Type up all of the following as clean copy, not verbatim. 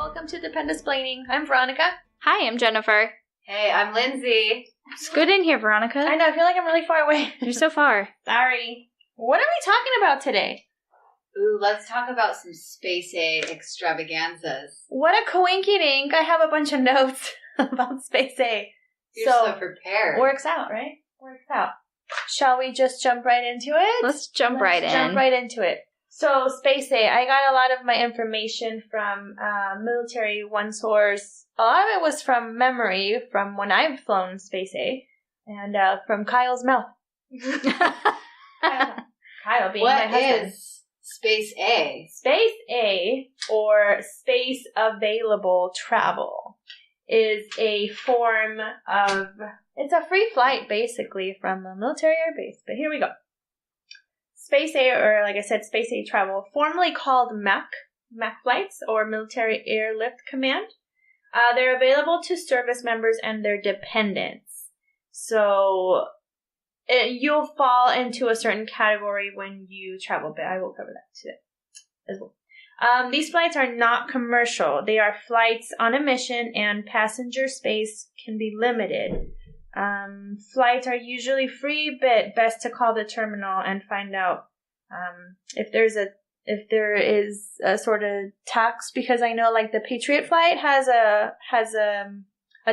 welcome to Dependesplaining. I'm Veronica. Hi, I'm Jennifer. Hey, I'm Lindsay. Scoot in here, Veronica. I know, I feel like I'm really far away. You're so far. Sorry. What are we talking about today? Ooh, let's talk about some Space A extravaganzas. What a coinky-dink. I have a bunch of notes about Space A. You're so prepared. Works out, right? Works out. Shall we just jump right into it? Let's jump right in. Jump right into it. So, Space A, I got a lot of my information from Military One Source. A lot of it was from memory from when I've flown Space A, and from Kyle's mouth. Kyle being my husband. What is Space A? Space A, or Space Available Travel, is a form of... It's a free flight, basically, from a military air base. But here we go. Space A, or like I said, Space A Travel, formerly called MAC flights, or Military Airlift Command. They're available to service members and their dependents. So you'll fall into a certain category when you travel, but I will cover that today as well. These flights are not commercial. They are flights on a mission, and passenger space can be limited. Flights are usually free, but best to call the terminal and find out if there is a sort of tax, because I know like the Patriot flight has a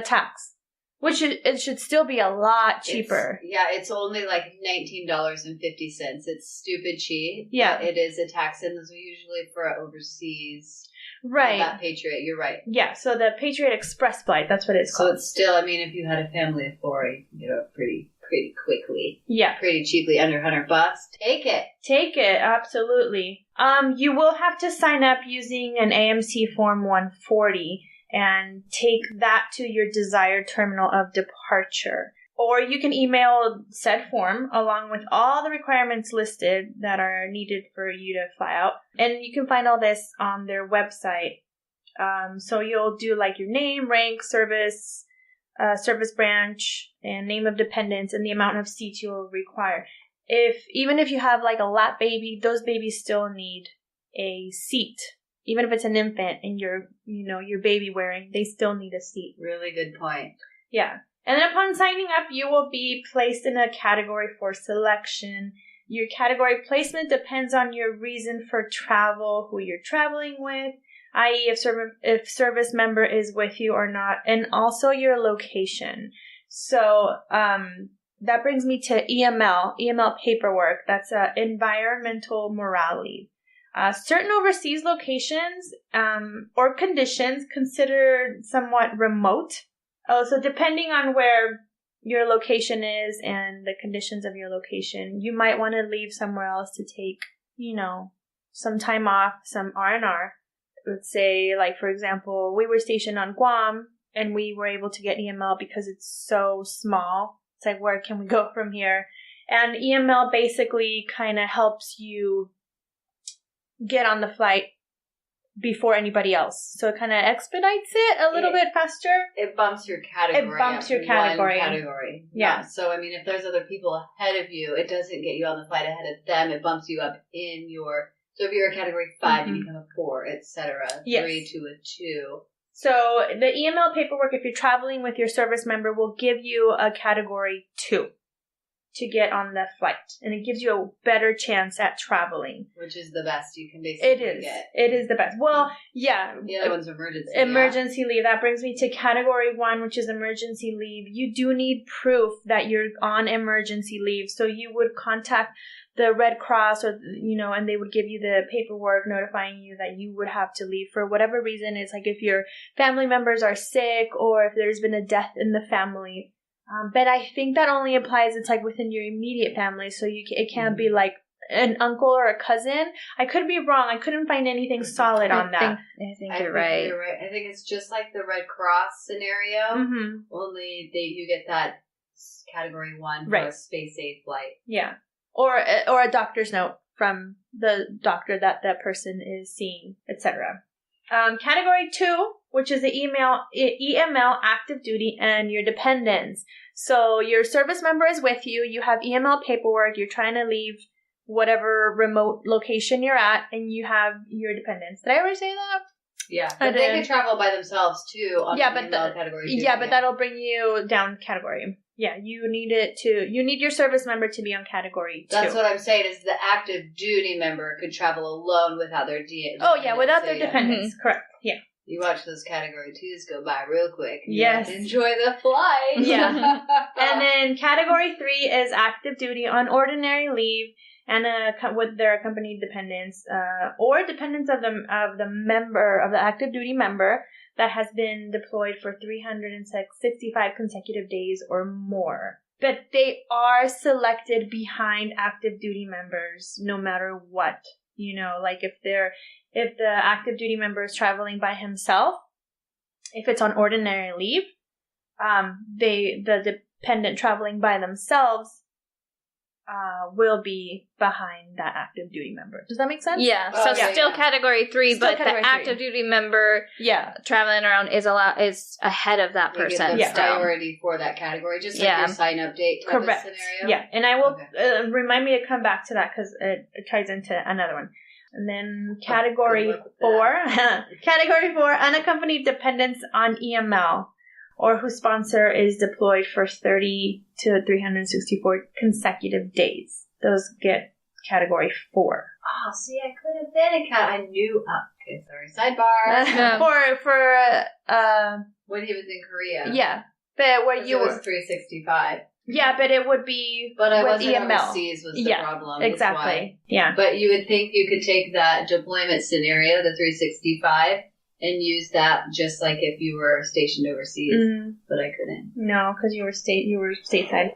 tax, which it should still be a lot cheaper. It's only like $19.50. It's stupid cheap. Yeah, it is a tax, and those are usually for overseas. Right. That Patriot, you're right. Yeah, so the Patriot Express flight, that's what it's called. So it's still, I mean, if you had a family of four, you can get it pretty quickly. Yeah. Pretty cheaply, under $100. Take it. Take it, absolutely. You will have to sign up using an AMC Form 140 and take that to your desired terminal of departure. Or you can email said form along with all the requirements listed that are needed for you to fly out. And you can find all this on their website. So you'll do like your name, rank, service branch, and name of dependents, and the amount of seats you'll require. Even if you have like a lap baby, those babies still need a seat. Even if it's an infant and your baby wearing, they still need a seat. Really good point. Yeah. And then upon signing up, you will be placed in a category for selection. Your category placement depends on your reason for travel, who you're traveling with, i.e. if service member is with you or not, and also your location. So that brings me to EML paperwork. That's environmental morale leave. Certain overseas locations or conditions considered somewhat remote. So depending on where your location is and the conditions of your location, you might want to leave somewhere else to take, some time off, some R&R. Let's say, like, for example, we were stationed on Guam and we were able to get EML because it's so small. It's like, where can we go from here? And EML basically kind of helps you get on the flight before anybody else. So it kind of expedites it a little bit faster. It bumps your category. One category. Yeah. So, I mean, if there's other people ahead of you, it doesn't get you on the flight ahead of them. It bumps you up in your... So if you're a category 5, you become a 4, etc. Yes. 3 to a 2. So the EML paperwork, if you're traveling with your service member, will give you a category 2 to get on the flight. And it gives you a better chance at traveling. Which is the best you can basically get. It is the best. Well, yeah. The other one's emergency. Emergency leave. That brings me to category 1, which is emergency leave. You do need proof that you're on emergency leave. So you would contact the Red Cross and they would give you the paperwork notifying you that you would have to leave for whatever reason. It's like if your family members are sick or if there's been a death in the family. But I think that only applies, it's like within your immediate family, so it can't be like an uncle or a cousin. I could be wrong. I couldn't find anything solid on that. I think you're right. I think it's just like the Red Cross scenario, only you get that category 1 for a Space A flight. Yeah. Or a doctor's note from the doctor that person is seeing, etc. Category 2, which is the EML active duty and your dependents. So your service member is with you. You have EML paperwork. You're trying to leave whatever remote location you're at, and you have your dependents. Did I already say that? Yeah, And but they then- could travel by themselves too on Yeah, the but female the- category. Yeah, but that'll bring you down category. Yeah, you need your service member to be on category 2. That's what I'm saying. Is the active duty member could travel alone without their DA? Oh yeah, without their So, yeah. dependents. Correct. Yeah. You watch those category 2s go by real quick. You Yes. have to enjoy the flight. Yeah. And then category 3 is active duty on ordinary leave and with their accompanied dependents or dependents of the active duty member that has been deployed for 365 consecutive days or more. But they are selected behind active duty members no matter what. Like if the active duty member is traveling by himself, if it's on ordinary leave, the dependent traveling by themselves will be behind that active duty member. Does that make sense? Yeah, Oh, so yeah, still yeah. category 3, Still but category the 3. active duty member Yeah. traveling around is ahead of that They get person. the Yeah. still. priority for that category, just like Yeah. your sign up date type Correct. of scenario. Yeah, and I will Okay. remind me to come back to that because it ties into another one. And then category good luck with 4, category 4, unaccompanied dependents on EML or whose sponsor is deployed for 30 to 364 consecutive days. Those get category 4. Oh, see, I could have been a cat. I knew. Okay, sorry. Sidebar. for When he was in Korea. yeah, but where Because you it was were 365. yeah, but it would be But I with wasn't EML. overseas was the Yeah, problem. That's Exactly. why. Yeah. But you would think you could take that deployment scenario, the 365, and use that just like if you were stationed overseas. But I couldn't. No, because you were stateside.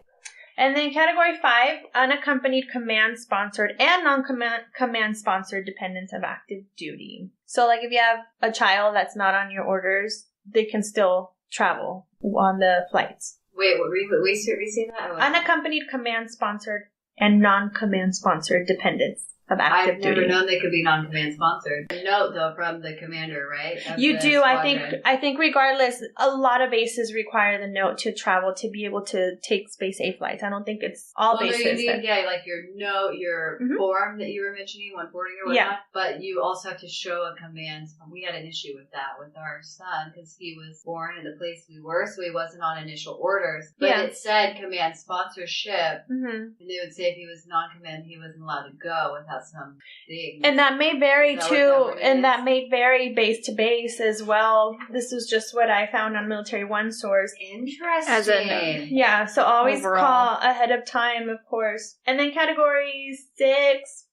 And then category 5, unaccompanied command-sponsored and non-command-sponsored dependents of active duty. So, like, if you have a child that's not on your orders, they can still travel on the flights. Wait, what we say that? Unaccompanied command-sponsored and non-command-sponsored dependents of active I've duty. never known they could be non-command sponsored. A note though from the commander, right? Of You the do. squadron. I think regardless, a lot of bases require the note to travel to be able to take space A flights. I don't think it's all Well, no, bases. you need, that- yeah, like your note, your Mhm. form that you were mentioning, 140 or Yeah. whatnot. But you also have to show a command. We had an issue with that with our son because he was born in the place we were, so he wasn't on initial orders. But Yeah. it said command sponsorship, Mhm. and they would say if he was non-command, he wasn't allowed to go without some thing. And that may vary Is that what too, that word and is? that may vary base to base as well. This is just what I found on Military One source. Interesting. As a- Yeah, so always Overall. call ahead of time, of course. And then category 6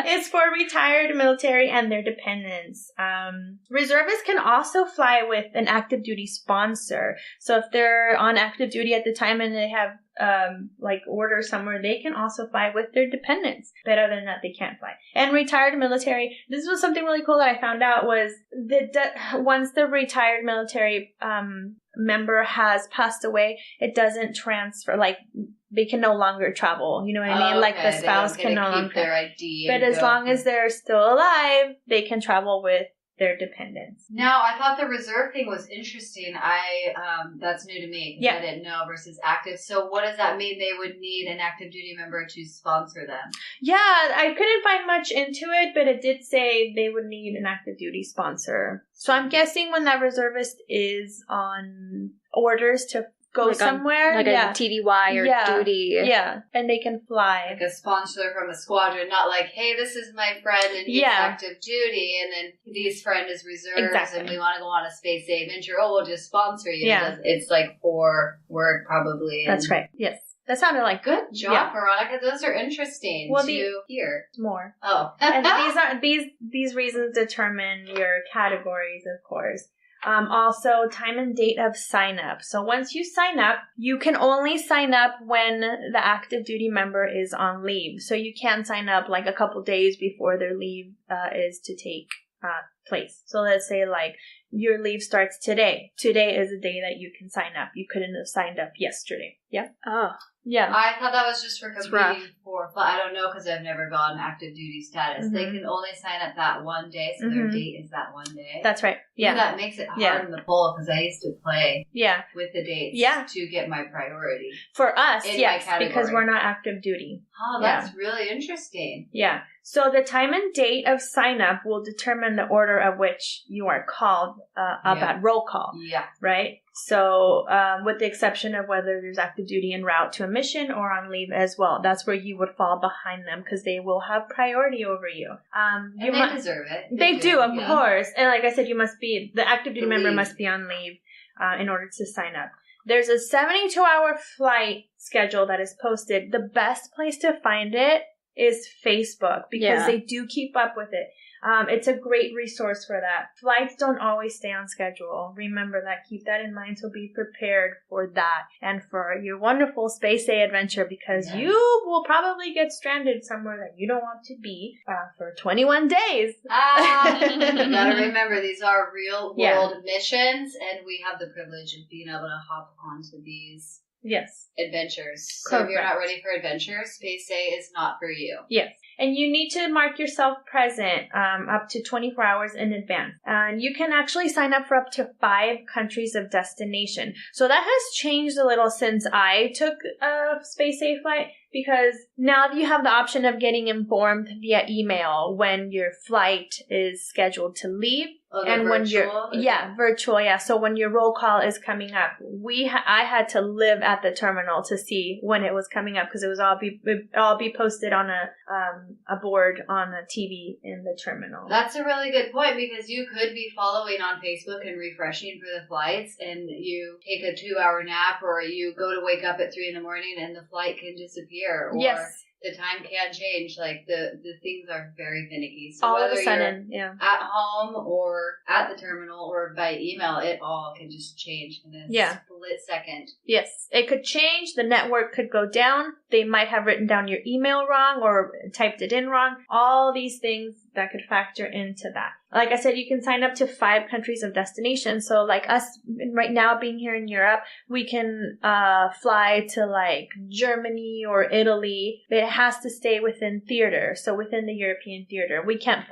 is for retired military and their dependents. Reservists can also fly with an active duty sponsor. So if they're on active duty at the time and they have orders somewhere, they can also fly with their dependents. But other than that, they can't fly. And retired military, this was something really cool that I found out was that once the retired military member has passed away, it doesn't transfer, like they can no longer travel. You know what I mean? Like the Okay, spouse they can don't no get to longer. keep their ID. But and as go. long as they're still alive, they can travel with their dependents. Now, I thought the reserve thing was interesting. That's new to me. 'Cause Yeah. I didn't know versus active. So what does that mean? They would need an active duty member to sponsor them. Yeah, I couldn't find much into it, but it did say they would need an active duty sponsor. So I'm guessing when that reservist is on orders to go Like on- somewhere, like yeah, a TDY or Yeah. duty. yeah, and they can fly. Like a sponsor from a squadron, not like, hey, this is my friend and he's Yeah. active duty, and then his friend is reserves, Exactly. and we want to go on a space adventure. Oh, we'll just sponsor you. Yeah. It's like for work, probably. and- That's right. Yes, that sounded like Good job, Yeah. Veronica. Those are interesting Well, to hear. more. Oh. And these reasons determine your categories, of course. Also, time and date of sign up. So once you sign up, you can only sign up when the active duty member is on leave. So you can't sign up like a couple days before their leave is to take place. So let's say like your leave starts today. Today is the day that you can sign up. You couldn't have signed up yesterday. Yeah. Oh. Yeah. I thought that was just for It's competing for, but I don't know because I've never gone active duty status. They can only sign up that one day, so their date is that one day. That's right. Yeah. And that makes it hard in the poll because I used to play with the dates to get my priority. For us, in yes, my category. because we're not active duty. Oh, that's really interesting. Yeah. So the time and date of sign up will determine the order of which you are called up at roll call. Yeah. Right? So with the exception of whether there's active duty en route to a mission or on leave as well. That's where you would fall behind them because they will have priority over you. And they deserve it. They do, of course. And like I said, the active duty member must be on leave in order to sign up. There's a 72-hour flight schedule that is posted. The best place to find it is Facebook because they do keep up with it. It's a great resource for that. Flights don't always stay on schedule. Remember that. Keep that in mind. So be prepared for that and for your wonderful Space Day adventure because you will probably get stranded somewhere that you don't want to be for 21 days. You gotta remember, these are real world missions, and we have the privilege of being able to hop onto these adventures. So if you're not ready for adventure, Space Day is not for you. Yes. And you need to mark yourself present up to 24 hours in advance. And you can actually sign up for up to 5 countries of destination. So that has changed a little since I took a Space Day flight because now you have the option of getting informed via email when your flight is scheduled to leave. And when virtual? Virtual. So when your roll call is coming up, I had to live at the terminal to see when it was coming up because it was all be posted on a board on a TV in the terminal. That's a really good point because you could be following on Facebook and refreshing for the flights, and you take a 2-hour nap, or you go to wake up at 3 a.m. and the flight can disappear, or the time can change. Like the things are very finicky. So all whether of a sudden, you're at home or at the terminal or by email, it all can just change in a split second. Yes, it could change. The network could go down. They might have written down your email wrong or typed it in wrong. All these things that could factor into that. Like I said, you can sign up to 5 countries of destination. So like us right now being here in Europe, we can fly to like Germany or Italy, but it has to stay within theater. So within the European theater, we can't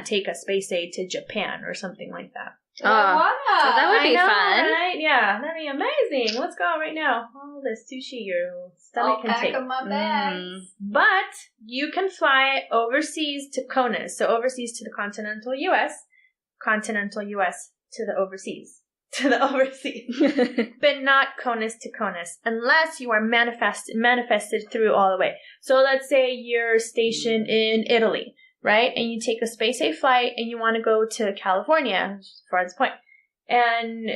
take a Space Day to Japan or something like that. Wow. So that would be fun. Right? Yeah, that'd be amazing. Let's go right now. All this sushi your stomach can take. I'll pack my bags. But you can fly overseas to CONUS. So overseas to the continental U.S. Continental U.S. to the overseas. To the overseas. But not CONUS to CONUS. Unless you are manifested through all the way. So let's say you're stationed in Italy. Right? And you take a Space Day flight and you want to go to California, for this point. And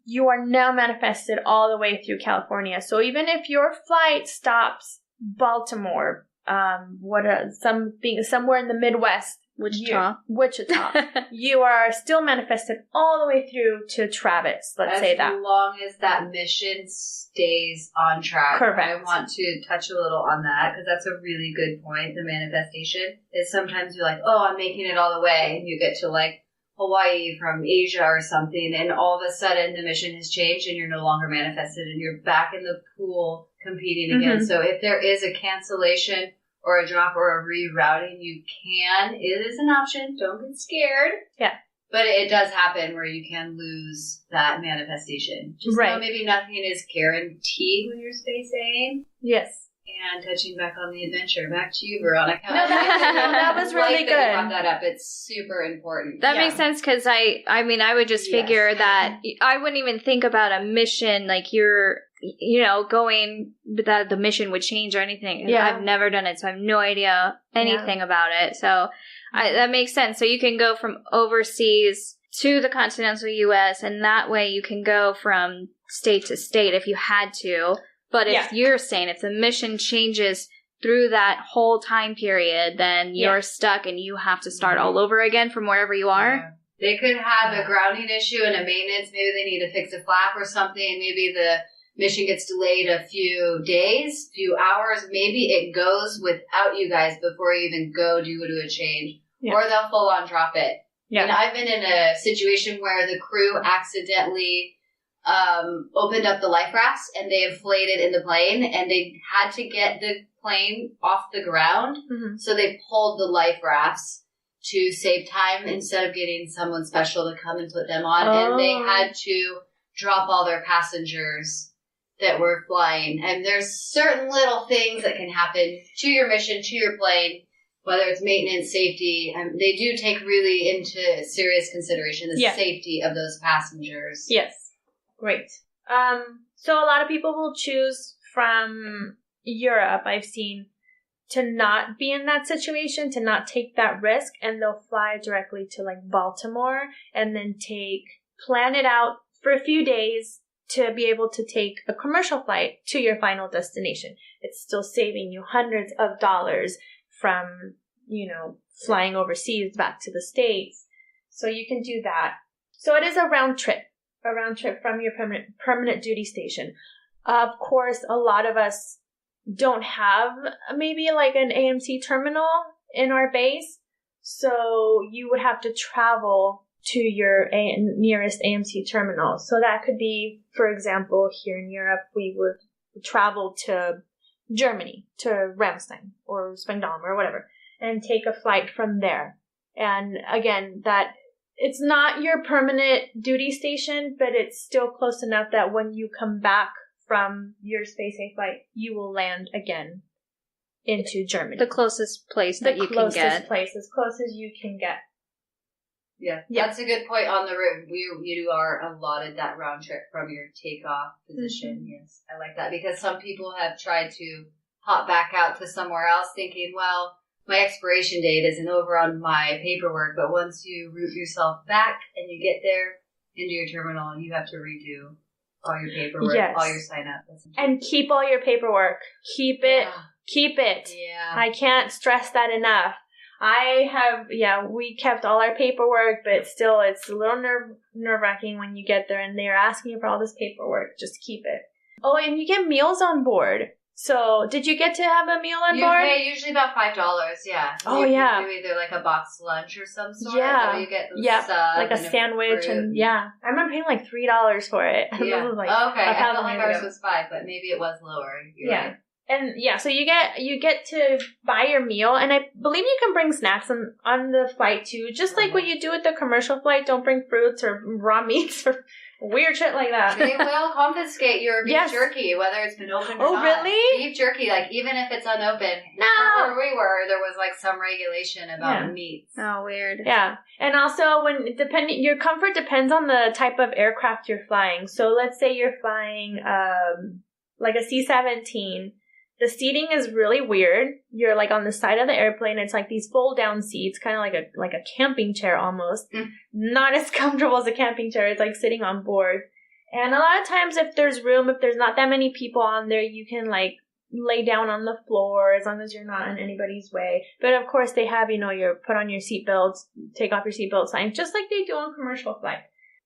you are now manifested all the way through California. So even if your flight stops Baltimore, somewhere in the Midwest, Wichita, you are still manifested all the way through to Travis. Let's say that. As long as that mission stays on track. Correct. I want to touch a little on that because that's a really good point. The manifestation is sometimes you're like, oh, I'm making it all the way. And you get to like Hawaii from Asia or something. And all of a sudden the mission has changed and you're no longer manifested and you're back in the pool competing again. So if there is a cancellation or a drop or a rerouting, it is an option. Don't get scared. Yeah. But it does happen where you can lose that manifestation. Just know maybe nothing is guaranteed when you're Space Day. Yes. And touching back on the adventure. Back to you, Veronica. No, that was really good. That you brought that up. It's super important. That makes sense because I would just figure that I wouldn't even think about a mission like you're going that the mission would change or anything. Yeah. I've never done it, so I have no idea anything about it. So that makes sense. So you can go from overseas to the continental U.S. and that way you can go from state to state if you had to. But if you're saying if the mission changes through that whole time period, then you're stuck and you have to start all over again from wherever you are. Yeah. They could have a grounding issue and a maintenance. Maybe they need to fix a flap or something. Maybe the mission gets delayed a few days, few hours. Maybe it goes without you guys before you even go do a change. Yeah. Or they'll full on drop it. Yeah. And I've been in a situation where the crew accidentally opened up the life rafts and they inflated in the plane, and they had to get the plane off the ground. Mm-hmm. So they pulled the life rafts to save time instead of getting someone special to come and put them on. And they had to drop all their passengers that were flying. And there's certain little things that can happen to your mission, to your plane, whether it's maintenance, safety. They do take really into serious consideration the safety of those passengers. Yes. Great. So a lot of people will choose from Europe, I've seen, to not be in that situation, to not take that risk, and they'll fly directly to like Baltimore and then plan it out for a few days to be able to take a commercial flight to your final destination. It's still saving you hundreds of dollars from, flying overseas back to the States. So you can do that. So it is a round trip from your permanent duty station. Of course, a lot of us don't have maybe like an AMC terminal in our base. So you would have to travel to your nearest AMC terminal. So that could be, for example, here in Europe, we would travel to Germany, to Ramstein or Spangdahlem or whatever, and take a flight from there. And again, that it's not your permanent duty station, but it's still close enough that when you come back from your SpaceX flight, you will land again into Germany. The closest place that you can get. The closest place, as close as you can get. Yeah, that's a good point on the route. You are allotted that round trip from your takeoff position. Mm-hmm. Yes, I like that, because some people have tried to hop back out to somewhere else thinking, well, my expiration date isn't over on my paperwork, but once you route yourself back and you get there into your terminal, you have to redo all your paperwork, all your sign-up. And keep all your paperwork. Keep it. Yeah. I can't stress that enough. We kept all our paperwork, but still it's a little nerve-wracking when you get there and they're asking you for all this paperwork. Just keep it. Oh, and you get meals on board. So, did you get to have a meal on board? You pay usually about $5, yeah. You do either like a box lunch or some sort. Yeah. So you get sub like a sandwich fruit. and I remember paying like $3 for it. Yeah. It was I felt like ours was $5, but maybe it was lower. You're right. And so you get to buy your meal, and I believe you can bring snacks on the flight too. Just like what you do with the commercial flight, don't bring fruits or raw meats or weird shit like that. They will confiscate your beef jerky, whether it's been opened or not. Oh, really? Beef jerky, like even if it's unopened. No! Where we were, there was like some regulation about meats. Oh, weird. Yeah. And also, your comfort depends on the type of aircraft you're flying. So let's say you're flying like a C-17. The seating is really weird. You're like on the side of the airplane. It's like these fold down seats, kind of like a camping chair almost. Not as comfortable as a camping chair. It's like sitting on board. And a lot of times if there's room, if there's not that many people on there, you can like lay down on the floor as long as you're not in anybody's way. But of course they have, you put on your seatbelts, take off your seatbelt sign, just like they do on commercial flight.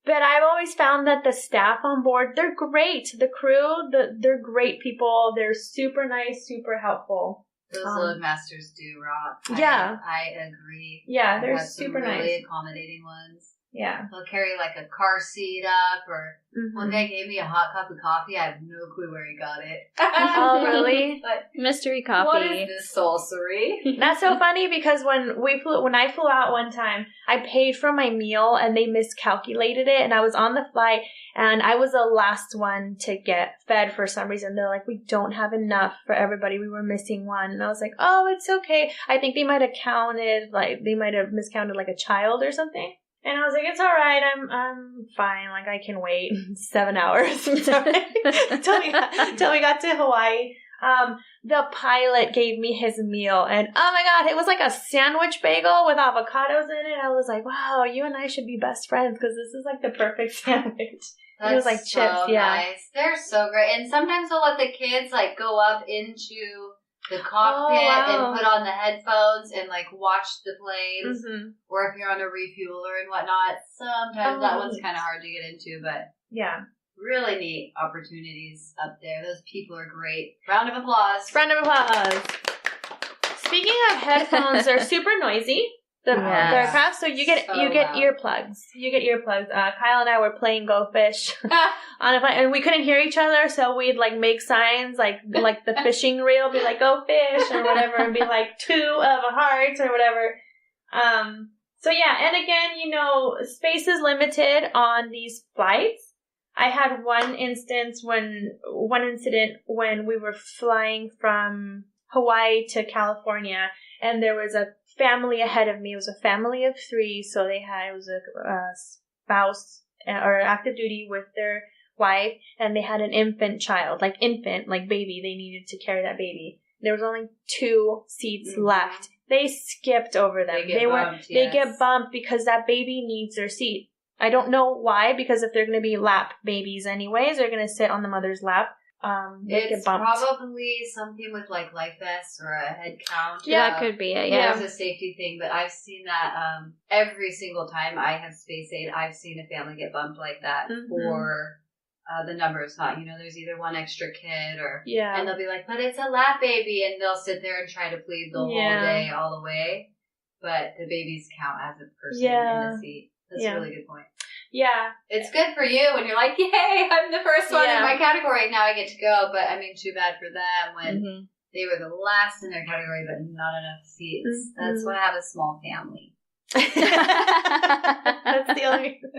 But I've always found that the staff on board, they're great. The crew, they're great people. They're super nice, super helpful. Those loadmasters do rock. I agree. Yeah, they're super nice. Really accommodating ones. Yeah. They'll carry like a car seat up, or one guy gave me a hot cup of coffee. I have no clue where he got it. Oh, really? But mystery coffee. What is this sorcery? That's so funny, because when I flew out one time, I paid for my meal and they miscalculated it, and I was on the flight and I was the last one to get fed for some reason. They're like, we don't have enough for everybody. We were missing one. And I was like, oh, it's okay. I think they might have miscounted like a child or something. And I was like, it's all right. I'm fine. Like, I can wait 7 hours until we got to Hawaii. The pilot gave me his meal, and oh my god, it was like a sandwich bagel with avocados in it. I was like, wow, you and I should be best friends, because this is like the perfect sandwich. It was like so chips, nice. They're so great. And sometimes they'll let the kids like go up into the cockpit and put on the headphones and like watch the planes, or if you're on a refueler and whatnot. Sometimes that one's kind of hard to get into, but really neat opportunities up there. Those people are great. Round of applause. Speaking of headphones, they're super noisy. the aircraft. So you get earplugs. You get earplugs. Kyle and I were playing Go Fish on a plane, and we couldn't hear each other, so we'd like make signs like the fishing reel, be like "Go fish" or whatever, and be like 2 of a heart or whatever. So yeah, and again, space is limited on these flights. I had one incident when we were flying from Hawaii to California, and there was a family ahead of me. It was a family of 3, so it was a spouse or active duty with their wife, and they had an infant child, like baby. They needed to carry that baby. There was only 2 seats left. They skipped over them. They get bumped because that baby needs their seat. I don't know why, because if they're going to be lap babies anyways, they're going to sit on the mother's lap. It's probably something with like life vests or a head count. Yeah, that could be it. Yeah, it's a safety thing, but I've seen that every single time I have Space Aid. I've seen a family get bumped like that for the number is not. There's either one extra kid or and they'll be like, but it's a lap baby, and they'll sit there and try to plead the whole day all the way, but the babies count as a person in the seat. That's a really good point. Yeah. It's good for you when you're like, yay, I'm the first one in my category. Now I get to go. But, too bad for them when they were the last in their category, but not enough seats. Mm-hmm. That's why I have a small family. That's the only reason.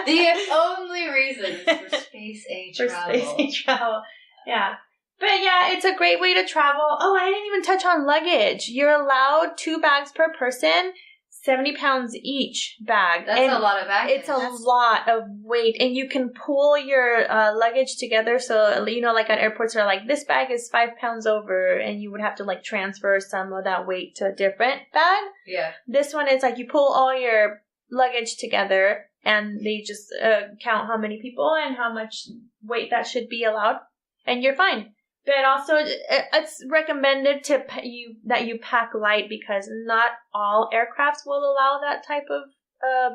The only reason is for Space Aid travel. Space Aid travel. Yeah. But yeah, it's a great way to travel. Oh, I didn't even touch on luggage. You're allowed 2 bags per person. 70 pounds each bag. That's a lot of baggage. It's a lot of weight. And you can pull your luggage together. So, like at airports, they're like, this bag is 5 pounds over. And you would have to transfer some of that weight to a different bag. Yeah. This one is like you pull all your luggage together. And they just count how many people and how much weight that should be allowed. And you're fine. But also, it's recommended that you pack light because not all aircrafts will allow that type of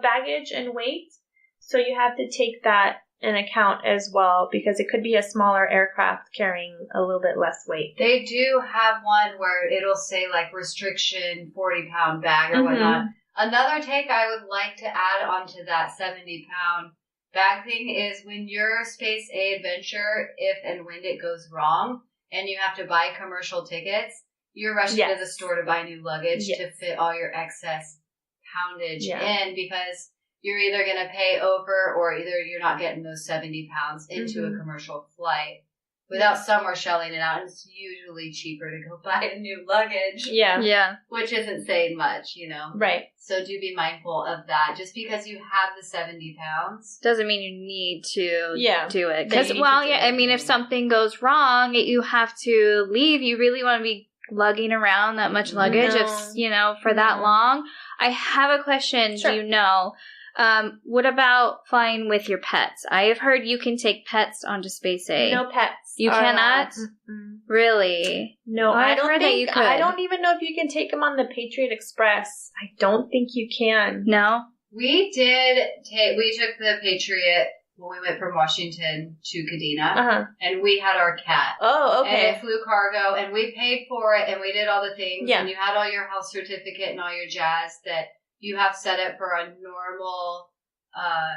baggage and weight. So you have to take that in account as well because it could be a smaller aircraft carrying a little bit less weight. They do have one where it'll say restriction 40-pound bag or whatnot. Another take I would like to add onto that 70-pound bag thing is when your Space Aid venture, if and when it goes wrong and you have to buy commercial tickets, you're rushing to the store to buy new luggage to fit all your excess poundage in because you're either going to pay over or either you're not getting those 70 pounds into a commercial flight without somewhere shelling it out. And it's usually cheaper to go buy new luggage. Yeah. Which isn't saying much, Right. So do be mindful of that. Just because you have the 70 pounds doesn't mean you need to do it. Because, if something goes wrong, you have to leave. You really want to be lugging around that much luggage for that long. I have a question. Sure. Do you know, what about flying with your pets? I have heard you can take pets onto Space Aid. No pets. You cannot? Really? No, I don't think you could. I don't even know if you can take them on the Patriot Express. I don't think you can. No? We took the Patriot when we went from Washington to Kadena, and we had our cat. Oh, okay. And it flew cargo, and we paid for it, and we did all the things, and you had all your health certificate and all your jazz that you have set up for a normal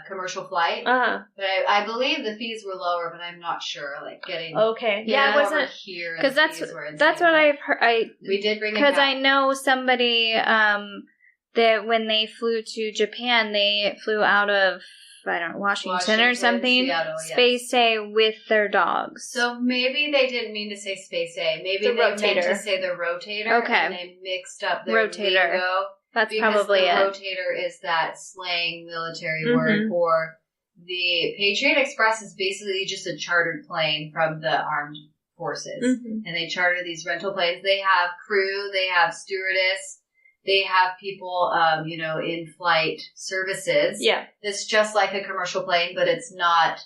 commercial flight. But I believe the fees were lower, but I'm not sure. Getting it wasn't here because that's what I've heard. We did bring because I know somebody that when they flew to Japan, they flew out of Washington or something. Seattle, Space Aid with their dogs. So maybe they didn't mean to say Space Aid. Maybe they meant to say the rotator. Okay, and they mixed up their rotator. Lingo. That's probably it. The rotator is that slang military word for the Patriot Express is basically just a chartered plane from the armed forces. And they charter these rental planes. They have crew, they have stewardess, they have people, in flight services. Yeah. It's just like a commercial plane, but it's not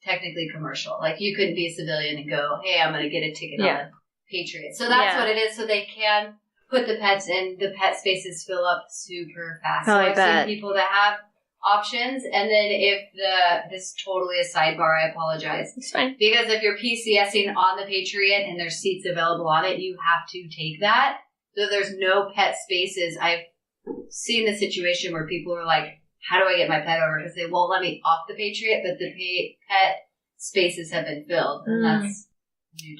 technically commercial. You couldn't be a civilian and go, hey, I'm going to get a ticket on the Patriot. So that's what it is. So they can put the pets in. The pet spaces fill up super fast. So I've seen people that have options. And then this is totally a sidebar, I apologize. It's fine. Because if you're PCSing on the Patriot and there's seats available on it, you have to take that. So there's no pet spaces. I've seen the situation where people are like, how do I get my pet over? Because they won't let me off the Patriot, but the pet spaces have been filled. And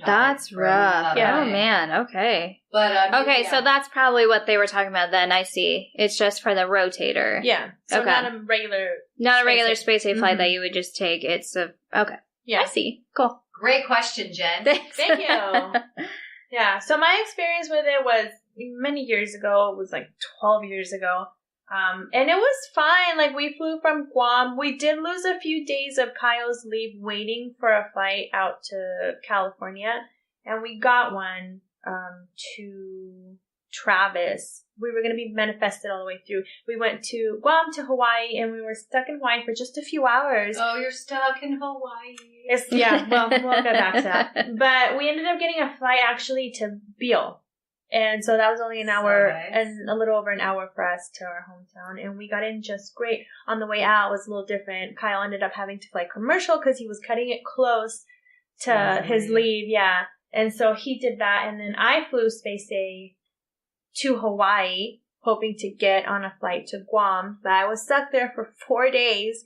that's rough. Yeah. Oh, man. Okay. But okay, so that's probably what they were talking about then. I see. It's just for the rotator. Yeah. So okay. not a regular Space A flight that you would just take. It's okay. Yeah. I see. Cool. Great question, Jen. Thanks. Thank you. Yeah. So my experience with it was many years ago. It was like 12 years ago. And it was fine. Like, we flew from Guam. We did lose a few days of Kyle's leave waiting for a flight out to California. And we got one to Travis. We were going to be manifested all the way through. We went to Guam to Hawaii, and we were stuck in Hawaii for just a few hours. Oh, you're stuck in Hawaii. Well, we'll get back to that. But we ended up getting a flight actually to Beale. And so that was only an hour and a little over an hour for us to our hometown. And we got in just great. On the way out, it was a little different. Kyle ended up having to fly commercial because he was cutting it close to his leave. Yeah. And so he did that. And then I flew Space A to Hawaii, hoping to get on a flight to Guam. But I was stuck there for 4 days.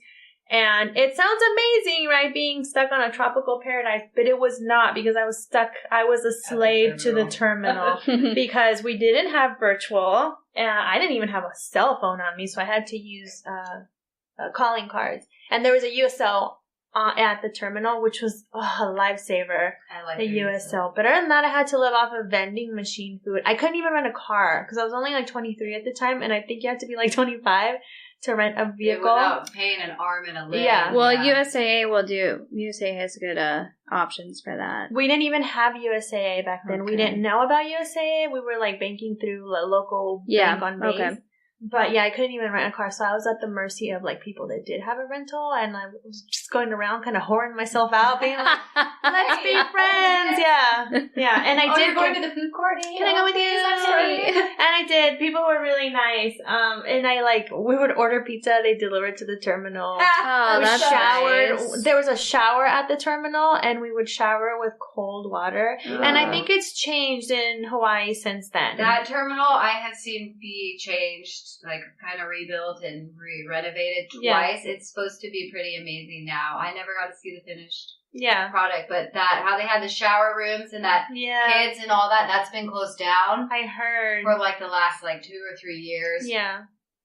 And it sounds amazing, right? Being stuck on a tropical paradise, but it was not, because I was stuck. I was a slave to the terminal because we didn't have virtual. And I didn't even have a cell phone on me, so I had to use calling cards. And there was a USL at the terminal, which was a lifesaver. I like the USL. But other than that, I had to live off of vending machine food. I couldn't even rent a car because I was only like 23 at the time, and I think you had to be like 25 to rent a vehicle. Without paying an arm and a leg. Yeah. Well, USAA has good options for that. We didn't even have USAA back then. Okay. We didn't know about USAA. We were like banking through a local bank on base. Okay. But yeah, I couldn't even rent a car, so I was at the mercy of like people that did have a rental, and I was just going around kind of whoring myself out, being like, "Let's be friends." Yeah. And I did. You're going to the food court? Can I go with you? And I did. People were really nice. And we would order pizza. They delivered to the terminal. Oh, that's showered. nice. There was a shower at the terminal, and we would shower with cold water. And I think it's changed in Hawaii since then. That terminal I have seen be changed, like kind of rebuilt and renovated twice. Yeah. It's supposed to be pretty amazing now. I never got to see the finished product, but how they had the shower rooms and that kids and all that's been closed down. I heard for like the last 2 or 3 years. Yeah.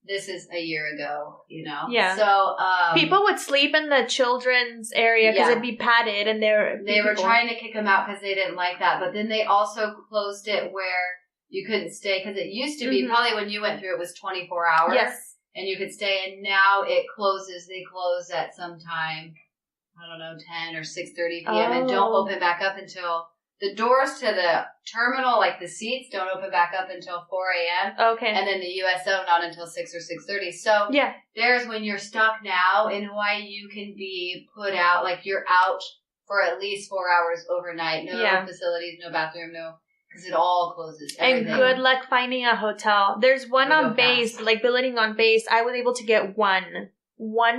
This is a year ago, Yeah. So people would sleep in the children's area because it'd be padded, and they were trying to kick them out because they didn't like that. But then they also closed it where you couldn't stay, because it used to be probably when you went through it was 24 hours. Yes. And you could stay, and now it closes. They close at some time, I don't know, 10 or 6:30 p.m. and don't open back up until the doors to the terminal, like the seats, don't open back up until 4 a.m. Okay. And then the USO not until 6 or 6:30. So there's when you're stuck now in Hawaii, you can be put out, like you're out for at least 4 hours overnight. No facilities, no bathroom, because it all closes. Everything. And good luck finding a hotel. There's one on base, like billeting on base. I was able to get one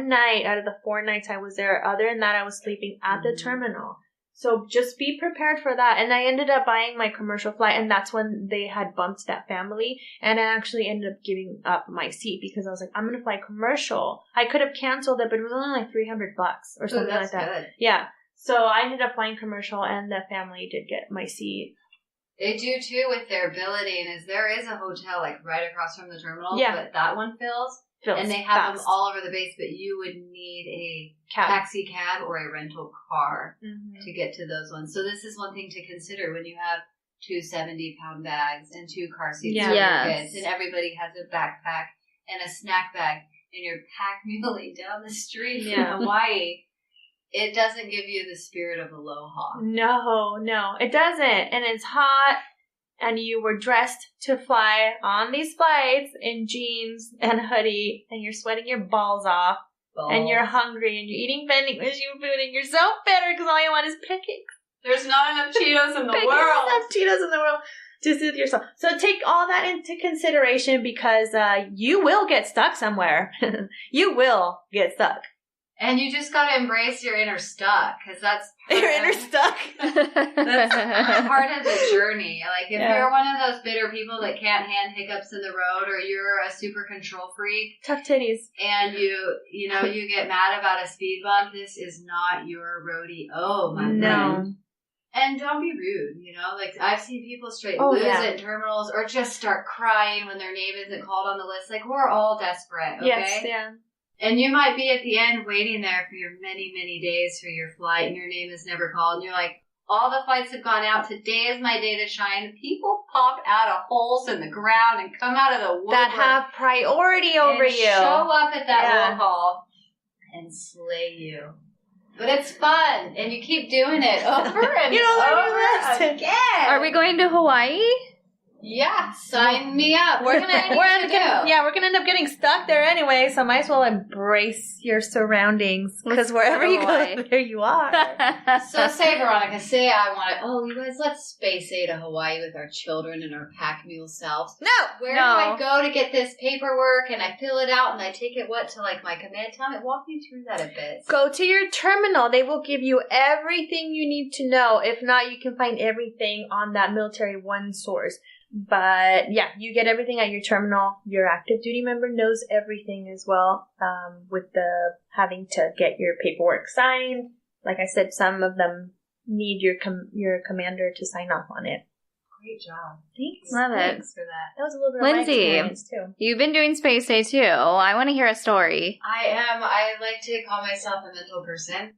night out of the 4 nights I was there. Other than that, I was sleeping at the terminal. So just be prepared for that. And I ended up buying my commercial flight, and that's when they had bumped that family. And I actually ended up giving up my seat because I was like, I'm going to fly commercial. I could have canceled it, but it was only like $300 or something like that. Good. Yeah. So I ended up flying commercial, and the family did get my seat. They do too with their billeting. There is a hotel like right across from the terminal, but that one fills and they have them all over the base. But you would need a taxi cab or a rental car to get to those ones. So this is one thing to consider when you have 2 70-pound bags and 2 car seats for your kids, and everybody has a backpack and a snack bag, and you're pack muling down the street in Hawaii. It doesn't give you the spirit of aloha. No, it doesn't. And it's hot, and you were dressed to fly on these flights in jeans and hoodie, and you're sweating your balls off, and you're hungry, and you're eating vending machine food, and you're so bitter because all you want is pancakes. There's not enough Cheetos in the world. There's enough Cheetos in the world to soothe yourself. So take all that into consideration, because you will get stuck somewhere. You will get stuck. And you just got to embrace your inner stuck, because that's Your inner stuck. That's part of the journey. Like, if you're one of those bitter people that can't hand hiccups in the road, or you're a super control freak, tough titties, and you get mad about a speed bump, this is not your roadie. Oh my god. And don't be rude, like I've seen people straight lose it in terminals, or just start crying when their name isn't called on the list. Like, we're all desperate, okay? Yes, yeah. And you might be at the end waiting there for your many, many days for your flight, and your name is never called. And you're like, all the flights have gone out. Today is my day to shine. People pop out of holes in the ground and come out of the woodwork. That have priority over you. Show up at that roll call and slay you. But it's fun, and you keep doing it over and over again. Are we going to Hawaii? Yeah, sign me up. We're gonna end up getting stuck there anyway, so might as well embrace your surroundings, because wherever you go, there you are. So say, Veronica, you guys, let's space A to Hawaii with our children and our pack mule selves. No! Where do I go to get this paperwork, and I fill it out, and I take it, to my command time? Walk me through that a bit. Go to your terminal. They will give you everything you need to know. If not, you can find everything on that Military One source. But yeah, you get everything at your terminal. Your active duty member knows everything as well, with the having to get your paperwork signed. Like I said, some of them need your commander to sign off on it. Great job. Thanks. Love it. Thanks for that. That was a little bit Lindsay, of my experience too. You've been doing Space Day too. I want to hear a story. I am. I like to call myself a mental person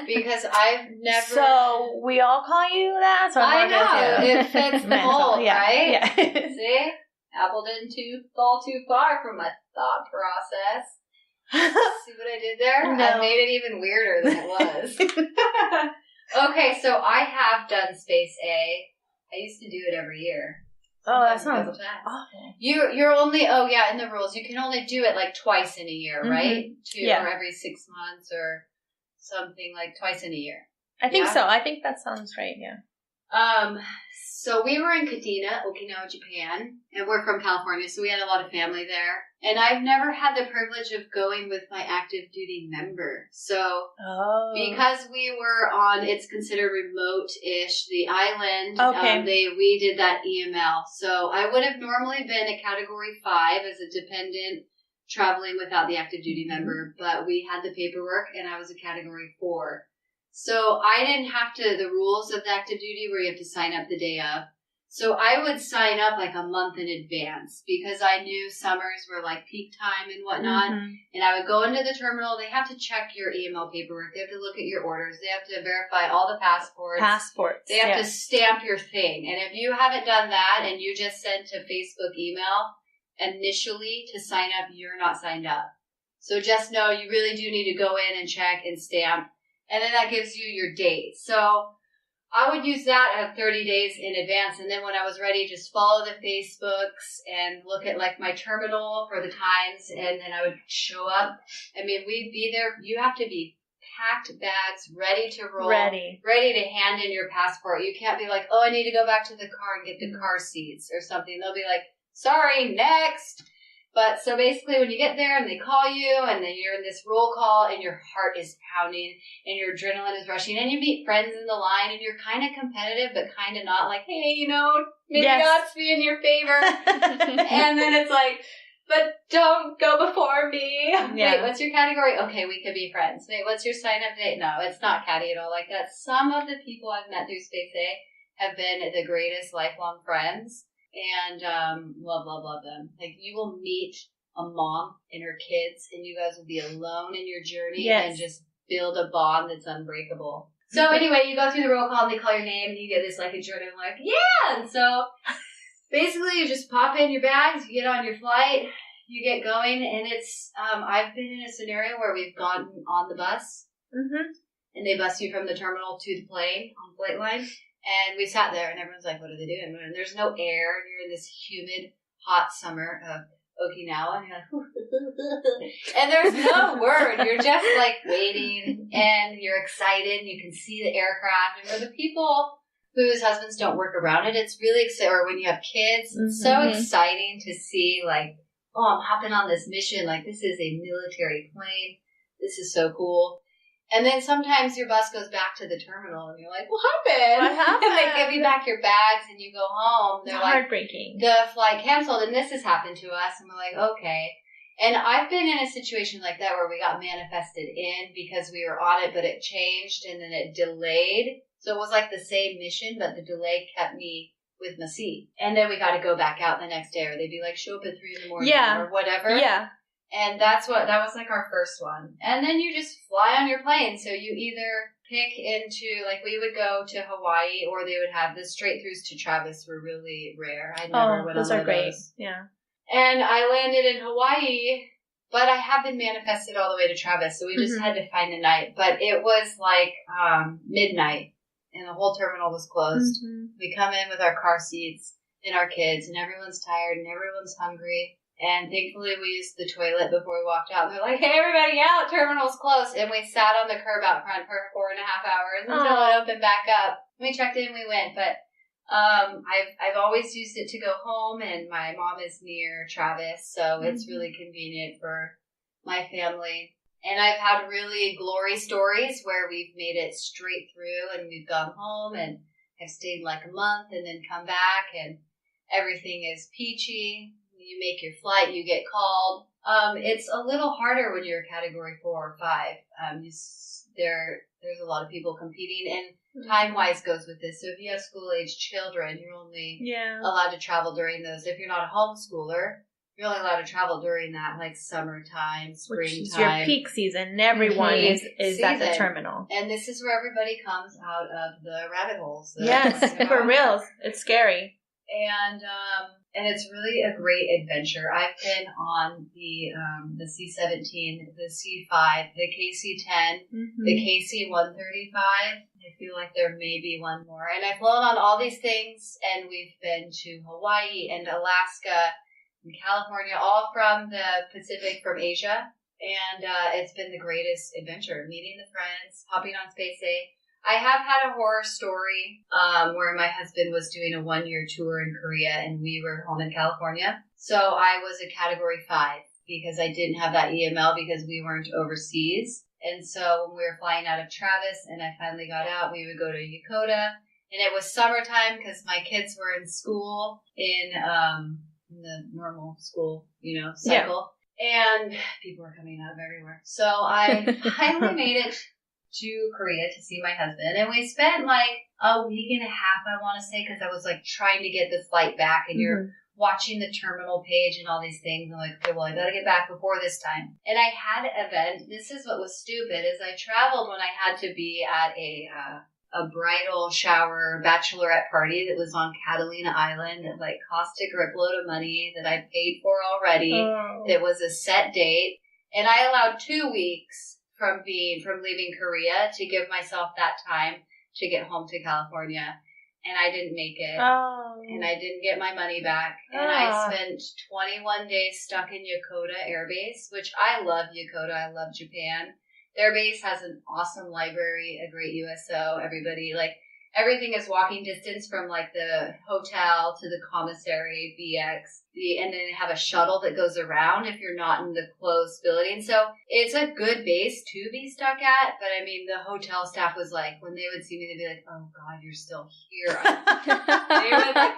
because I've never. So we all call you that. So I know it fits the mold, right? Yeah. See, Apple didn't fall too far from my thought process. See what I did there? No. I made it even weirder than it was. Okay, so I have done Space A. I used to do it every year. Oh, that sounds awful. You're only, in the rules, you can only do it twice in a year, right? Or every 6 months or something, twice in a year. I think so. I think that sounds right, yeah. So we were in Kadena, Okinawa, Japan, and we're from California, so we had a lot of family there. And I've never had the privilege of going with my active duty member. So because we were on, it's considered remote-ish, the island, we did that EML. So I would have normally been a Category 5 as a dependent traveling without the active duty member, but we had the paperwork, and I was a Category 4. So I didn't have the rules of the active duty where you have to sign up the day of. So I would sign up a month in advance because I knew summers were peak time and whatnot. Mm-hmm. And I would go into the terminal. They have to check your EML paperwork. They have to look at your orders. They have to verify all the passports. They have to stamp your thing. And if you haven't done that and you just sent a Facebook email initially to sign up, you're not signed up. So just know you really do need to go in and check and stamp. And then that gives you your date. So I would use that at 30 days in advance. And then when I was ready, just follow the Facebooks and look at my terminal for the times. And then I would show up. I mean, we'd be there. You have to be packed bags, ready to roll. Ready to hand in your passport. You can't be I need to go back to the car and get the car seats or something. They'll be sorry, next. But so basically when you get there and they call you and then you're in this roll call and your heart is pounding and your adrenaline is rushing and you meet friends in the line and you're kind of competitive but kind of not hey, maybe odds be in your favor. And then it's but don't go before me. Yeah. Wait, what's your category? Okay, we could be friends. Wait, what's your sign-up date? No, it's not catty at all like that. Some of the people I've met through Space A have been the greatest lifelong friends. And love them. You will meet a mom and her kids, and you guys will be alone in your journey and just build a bond that's unbreakable. So anyway, you go through the roll call, and they call your name, and you get this adrenaline, yeah! And so basically you just pop in your bags, you get on your flight, you get going, and it's, I've been in a scenario where we've gone on the bus, and they bus you from the terminal to the plane on flight line. And we sat there, and everyone's what are they doing? And there's no air, and you're in this humid, hot summer of Okinawa, and you're and there's no word. You're just waiting, and you're excited, and you can see the aircraft. And for the people whose husbands don't work around it, it's really exciting. Or when you have kids, it's so exciting to see, I'm hopping on this mission. This is a military plane. this is so cool. And then sometimes your bus goes back to the terminal, and you're like, what happened? What happened? And they give you back your bags, and you go home. They're like, heartbreaking. the flight canceled, and this has happened to us. And we're like, okay. And I've been in a situation like that where we got manifested in because we were on it, but it changed, and then it delayed. So it was like the same mission, but the delay kept me with my seat. And then we got to go back out the next day, or they'd be like, show up at 3 a.m. or whatever. Yeah. And that was like our first one. And then you just fly on your plane. So you either pick into, like, we would go to Hawaii, or they would have the straight throughs to Travis were really rare. I never went on those are great. those. Yeah. And I landed in Hawaii, but I have been manifested all the way to Travis. So we just had to find a night. But it was like midnight, and the whole terminal was closed. We come in with our car seats and our kids, and everyone's tired and everyone's hungry. And thankfully we used the toilet before we walked out. And they're like, hey, everybody out, terminal's closed. And we sat on the curb out front for 4.5 hours until it opened back up. We checked in, we went. But I've always used it to go home, and my mom is near Travis, so it's really convenient for my family. And I've had really glory stories where we've made it straight through, and we've gone home and have stayed like a month and then come back, and everything is peachy. You make your flight, you get called. It's a little harder when you're a Category 4 or 5. There's a lot of people competing, and time-wise goes with this. So if you have school-age children, you're only allowed to travel during those. If you're not a homeschooler, you're only allowed to travel during that, like, summertime, springtime. Which is your peak season, and everyone is at the terminal. And this is where everybody comes out of the rabbit holes. Yes, for real. It's scary. And it's really a great adventure. I've been on the C-17, the C-5, the KC-10, the KC-135. I feel like there may be one more. And I've flown on all these things, and we've been to Hawaii and Alaska and California, all from the Pacific, from Asia. And it's been the greatest adventure, meeting the friends, hopping on Space A. I have had a horror story where my husband was doing a 1-year tour in Korea, and we were home in California. So I was a Category 5 because I didn't have that EML because we weren't overseas. And so when we were flying out of Travis and I finally got out, we would go to Yokota. And it was summertime because my kids were in school in the normal school, cycle. Yeah. And people were coming out of everywhere. So I finally made it to Korea to see my husband, and we spent like a week and a half, I want to say, because I was like trying to get the flight back, and you're watching the terminal page and all these things. I'm like, okay, well, I gotta get back before this time. And I had an event. This is what was stupid, is I traveled when I had to be at a bridal shower bachelorette party that was on Catalina Island that like cost a grip load of money that I paid for already. It was a set date, and I allowed 2 weeks from leaving Korea to give myself that time to get home to California. And I didn't make it. And I didn't get my money back. And I spent 21 days stuck in Yokota Air Base, which I love Yokota. I love Japan. Their base has an awesome library, a great USO. Everything is walking distance from like the hotel to the commissary, BX. And then they have a shuttle that goes around if you're not in the closed building. And so it's a good base to be stuck at. But I mean, the hotel staff was like, when they would see me, they'd be like, oh God, you're still here.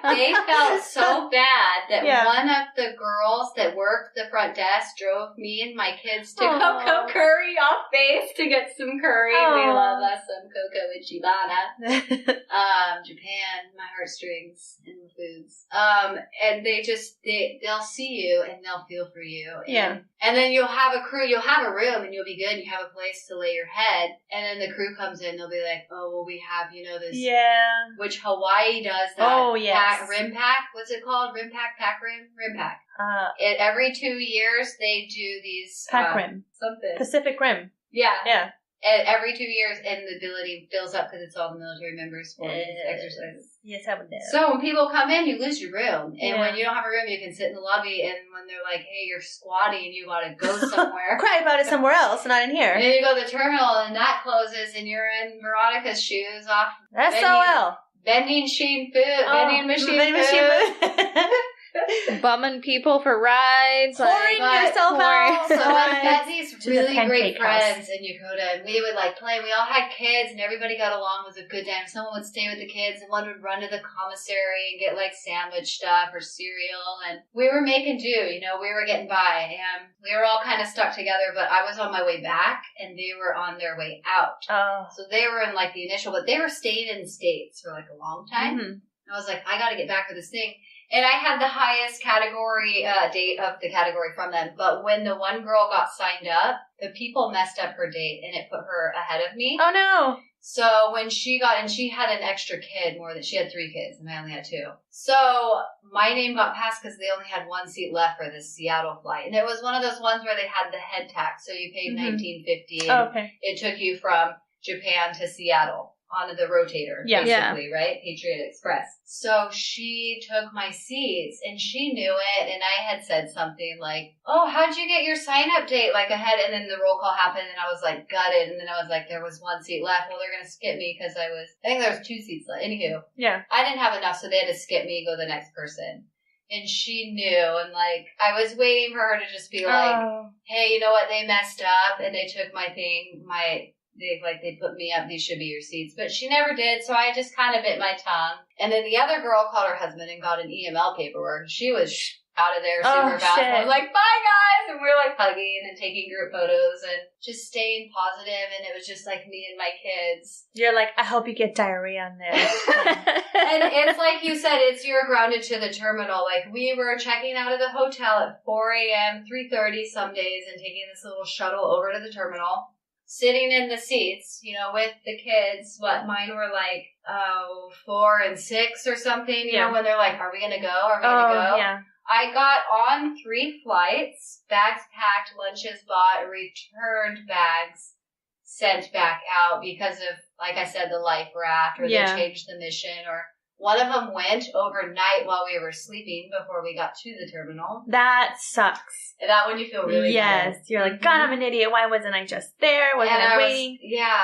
They felt so bad that one of the girls that worked the front desk drove me and my kids to Coco Curry off base to get some curry. We love us some Coco and Chibana. Japan, my heartstrings and the foods. And they'll see you and they'll feel for you. And then you'll have a crew, you'll have a room and you'll be good and you have a place to lay your head. And then the crew comes in, they'll be like, oh, well, we have, this. Yeah. Which Hawaii does that. Oh, yes. RIMPAC, what's it called? RIMPAC. Every 2 years they do these. Pac Rim. Something. Pacific Rim. Yeah. Yeah. And every 2 years, and the ability fills up because it's all the military members for exercises. Yes, I would know. So when people come in, you lose your room. And when you don't have a room, you can sit in the lobby. And when they're like, hey, you're squatty and you got to go somewhere. Cry about it somewhere else, not in here. And then you go to the terminal and that closes and you're in Veronica's shoes off. SOL. Vending machine food. Vending machine food. bumming people for rides, pouring yourself out. So I met these To the really great pancake house. friends in Yokota, and we would like play. We all had kids, and everybody got along. It was a good time. Someone would stay with the kids, and one would run to the commissary and get like sandwich stuff or cereal, and we were making do. You know, we were getting by, and we were all kind of stuck together. But I was on my way back, and they were on their way out. Oh. So they were in like the initial, but they were staying in the States for like a long time. Mm-hmm. I was like, I got to get back for this thing. And I had the highest category date of the category from them. But when the one girl got signed up, the people messed up her date and it put her ahead of me. Oh, no. So when she got, and she had an extra kid more than, she had 3 kids and I only had 2. So my name got passed because they only had 1 seat left for this Seattle flight. And it was one of those ones where they had the head tax. So you paid $19.50 and okay. it took you from Japan to Seattle on the rotator, basically, right? Patriot Express. So she took my seats and she knew it, and I had said something like, oh, how'd you get your sign-up date like ahead? And then the roll call happened and I was like gutted, and then I was like, there was 1 seat left. Well, they're going to skip me because I think there was 2 seats left. Anywho. Yeah. I didn't have enough, so they had to skip me and go to the next person. And she knew, and like, I was waiting for her to just be like, hey, you know what? They messed up and they took my thing, they put me up, these should be your seats. But she never did, so I just kind of bit my tongue. And then the other girl called her husband and got an EML paperwork. She was out of there super fast. I was like, bye guys! And we were like hugging and taking group photos and just staying positive. And it was just like me and my kids. You're like, I hope you get diarrhea on there. And it's like you said, you're grounded to the terminal. Like we were checking out of the hotel at 4 a.m., 3:30 some days, and taking this little shuttle over to the terminal. Sitting in the seats, you know, with the kids, mine were like, 4 and 6 or something, you know, when they're like, are we going to go? Are we going to go? Yeah. I got on 3 flights, bags packed, lunches bought, returned bags sent back out because of, like I said, the life raft, or they changed the mission, or one of them went overnight while we were sleeping before we got to the terminal. That sucks. And that one you feel really bad. You're like, God, I'm an idiot. Why wasn't I just there? Wasn't I waiting?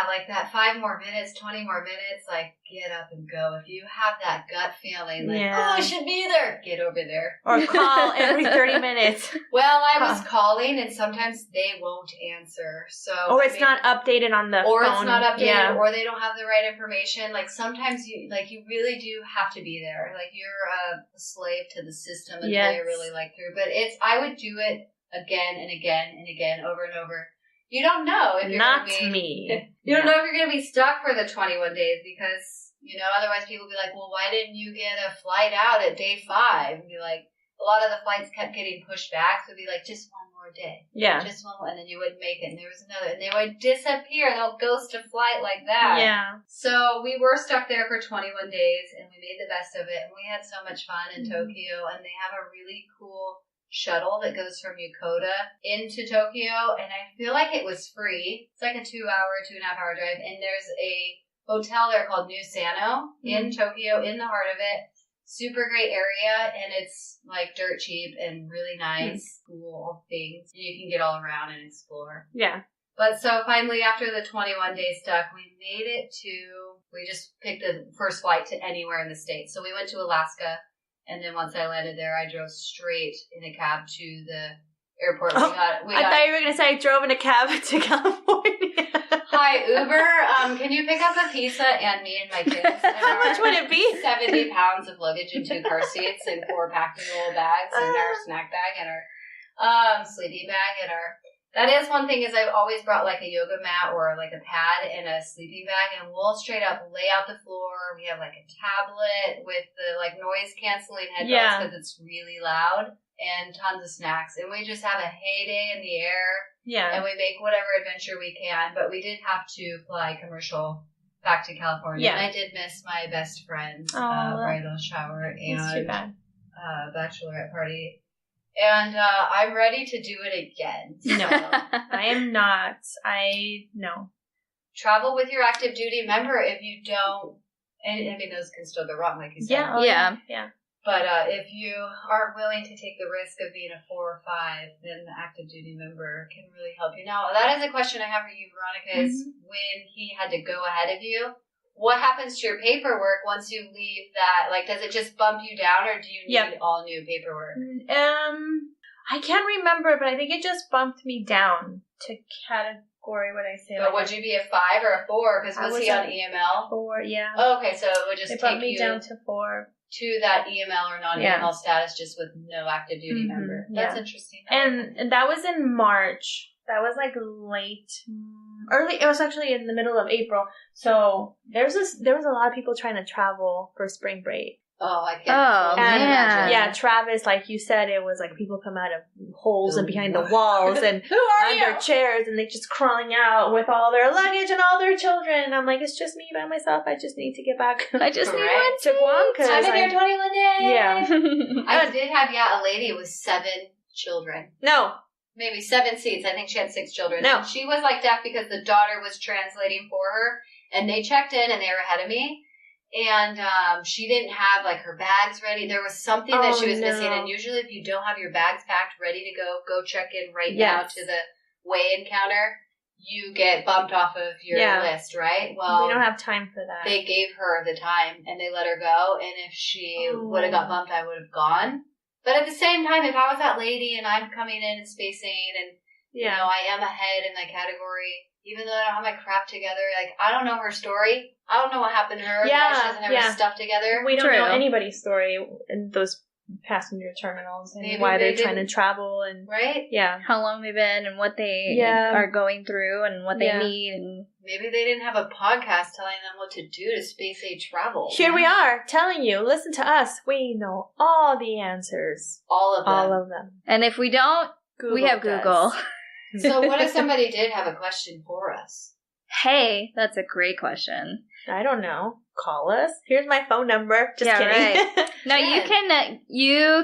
Like that 5 more minutes, 20 more minutes, like get up and go. If you have that gut feeling, like, oh, I should be there, get over there. Or call every 30 minutes. Well, I was calling, and sometimes they won't answer. So, or it's not updated on the phone. Or it's not updated, or they don't have the right information. Like sometimes you really do have to be there. Like you're a slave to the system until you're really like through. But I would do it again and again and again, over and over. You don't know if you're not gonna be, me. You don't know if you're going to be stuck for the 21 days because, you know, otherwise people will be like, well, why didn't you get a flight out at day 5? And be like, a lot of the flights kept getting pushed back. So it'd be like, just one more day. Yeah. Just one more. And then you wouldn't make it. And there was another. And they would disappear. They'll ghost a flight like that. Yeah. So we were stuck there for 21 days and we made the best of it. And we had so much fun in Tokyo. And they have a really cool shuttle that goes from Yokota into Tokyo, and I feel like it was free. It's like a 2.5-hour drive, and there's a hotel there called New Sano in Tokyo, in the heart of it. Super great area, and it's like dirt cheap and really nice, cool things. You can get all around and explore. Yeah. But so finally, after the 21 days stuck, we made it we just picked the first flight to anywhere in the States. So we went to Alaska. And then once I landed there, I drove straight in a cab to the airport. I thought you were going to say I drove in a cab to California. Hi, Uber. Can you pick up a pizza and me and my kids? How much would it be? 70 pounds of luggage in 2 car seats and 4 packable bags and our snack bag and our sleeping bag and our... That is one thing is I've always brought like a yoga mat or like a pad and a sleeping bag, and we'll straight up lay out the floor. We have like a tablet with the like noise canceling headphones because it's really loud, and tons of snacks. And we just have a heyday in the air. Yeah. And we make whatever adventure we can. But we did have to fly commercial back to California. Yeah. And I did miss my best friend's bridal shower and bachelorette party. And I'm ready to do it again. So. No, I am not. No. Travel with your active duty member if you don't, and I mean, those can still go wrong, like you said. Yeah. But if you aren't willing to take the risk of being a 4 or 5, then the active duty member can really help you. Now, that is a question I have for you, Veronica, is when he had to go ahead of you, what happens to your paperwork once you leave that? Like, does it just bump you down, or do you need all new paperwork? I can't remember, but I think it just bumped me down to category. What I say? But would you be a 5 or a 4? Because was he on EML? 4, yeah. Oh, okay, so it would just bumped take me down to 4. To that EML or non-EML status, just with no active duty member. That's interesting. And that was in March. That was like early. It was actually in the middle of April. So there was a lot of people trying to travel for spring break. Oh, I can't imagine. Yeah, Travis, like you said, it was like people come out of holes and behind the walls and who are under chairs, and they just crawling out with all their luggage and all their children. And I'm like, it's just me by myself. I just need to get back. I just need one to Guam because I've been here 21 days. Yeah, I did have a lady with 7 children. No. Maybe 7 seats. I think she had 6 children. No. And she was like deaf because the daughter was translating for her, and they checked in and they were ahead of me. And she didn't have like her bags ready. There was something that she was missing. And usually, if you don't have your bags packed, ready to go check in now to the weigh-in counter, you get bumped off of your list, right? Well, we don't have time for that. They gave her the time and they let her go. And if she would have got bumped, I would have gone. But at the same time, if I was that lady and I'm coming in and spacing and you know I am ahead in the category, even though I don't have my crap together, like I don't know her story. I don't know what happened to her. Why she doesn't have her stuff together. We don't know anybody's story in those passenger terminals and why they're trying to travel and how long they've been and what they are going through and what they need, and maybe they didn't have a podcast telling them what to do to space age travel. Here we are telling you, listen to us. We know all the answers, all of them. And if we don't, we have Google. So what if somebody did have a question for us? Hey, that's a great question. I don't know. Call us. Here's my phone number. Just kidding. Right. No, you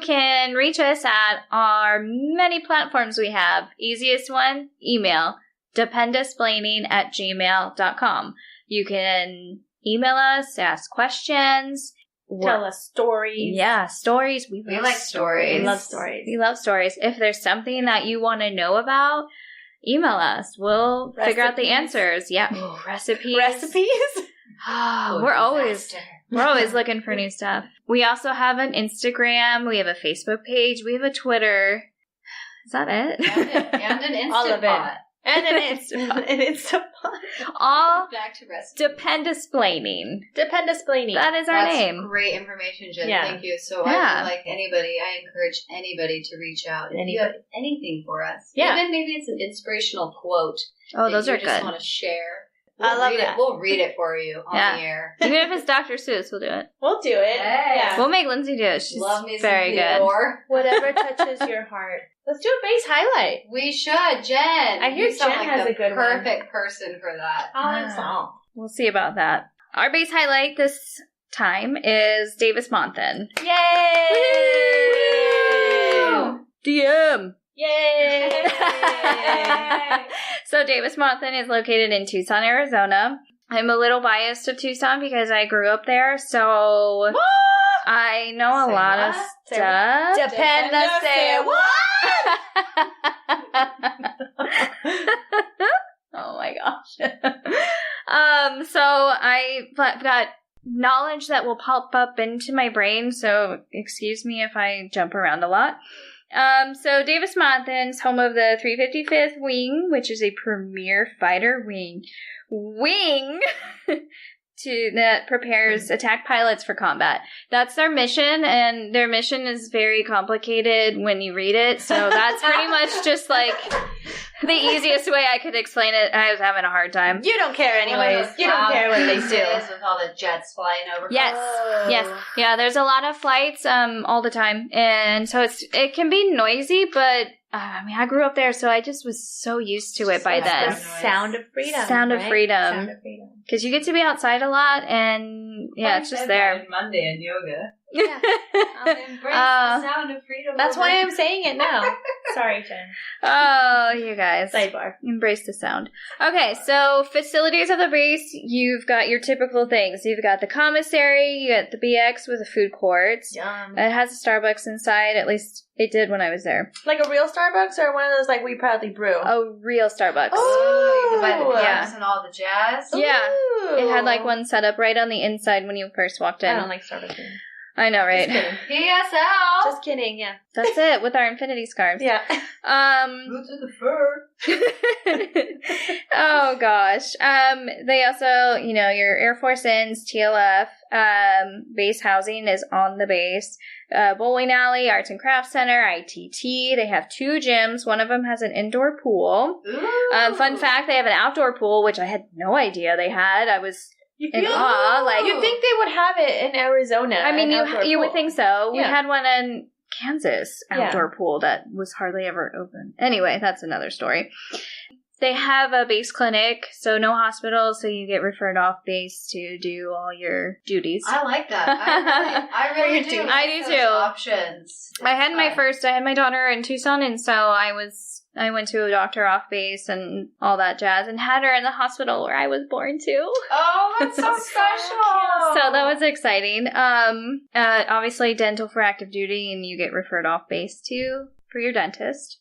can reach us at our many platforms we have. Easiest one, email, dependusplaining@gmail.com. You can email us, ask questions, tell us stories. Yeah, stories. We like stories. We love stories. We love stories. If there's something that you want to know about, email us. We'll figure out the answers. Yeah. Ooh, recipes. We're always looking for new stuff. We also have an Instagram. We have a Facebook page. We have a Twitter. Is that it? And an Instapot. All of it. And an Instapot. All back to recipes. Dependusplaining. Dependusplaining. That is our name. That's great information, Jen. Yeah. Thank you. So I encourage anybody to reach out. If you have anything for us. Yeah. Even maybe it's an inspirational quote. Oh, those are good. You just want to share. I love that. We'll read it for you on the air. Even if it's Dr. Seuss, we'll do it. We'll do it. Hey. Yeah. We'll make Lindsay do it. She's Love me very good. Whatever touches your heart. Let's do a base highlight. We should, Jen. I hear Jen has a good one. Perfect person for that. We'll see about that. Our base highlight this time is Davis Monthan. Yay! Woo! DM. Yay! So Davis Monthan is located in Tucson, Arizona. I'm a little biased to Tucson because I grew up there, so I know a lot of stuff. Depend to say what? Oh my gosh. So I've got knowledge that will pop up into my brain, so excuse me if I jump around a lot. So Davis Monthan's home of the 355th Wing, which is a premier fighter wing that prepares attack pilots for combat. That's their mission, and their mission is very complicated when you read it, so that's pretty much just like the easiest way I could explain it. I was having a hard time. You don't care anyways. You don't care what they do. With all the jets flying over. Yes. Yeah, there's a lot of flights all the time, and so it can be noisy, but I grew up there, so I just was so used to it by then. Sound of freedom. Sound of freedom. Because you get to be outside a lot, and it's just there. Monday in yoga. Yeah. I'll embrace the sound of freedom. That's why I'm saying it now. Sorry, Jen. Oh, you guys. Sidebar. Embrace the sound. Okay, so facilities of the base, you've got your typical things. You've got the commissary, you got the BX with a food court. Yum. It has a Starbucks inside, at least it did when I was there. Like a real Starbucks or one of those like We Proudly Brew? A real Starbucks. Oh, you can buy the Yeah. cups and all the jazz. Yeah. Ooh. It had like one set up right on the inside when you first walked in. I don't like Starbucks. I know, right? Just kidding. PSL. Just kidding, yeah. That's it with our infinity scarves. Yeah. Boots with the fur. Oh gosh. They also, your Air Force Inns, TLF, base housing is on the base. Bowling alley, arts and crafts center, ITT. They have 2 gyms. One of them has an indoor pool. Ooh. Fun fact, they have an outdoor pool, which I had no idea they had. I was You in awe. Like, you'd think they would have it in Arizona. I mean, you would think so. We Yeah. had one in Kansas outdoor pool that was hardly ever open. Anyway, that's another story. They have a base clinic, so no hospital, so you get referred off base to do all your duties. I like that. I really do. I do like too. those Options. I had It's I had my daughter in Tucson, and so I went to a doctor off base and all that jazz, and had her in the hospital where I was born too. Oh, that's so special. So that was exciting. Obviously dental for active duty, and you get referred off base too for your dentist.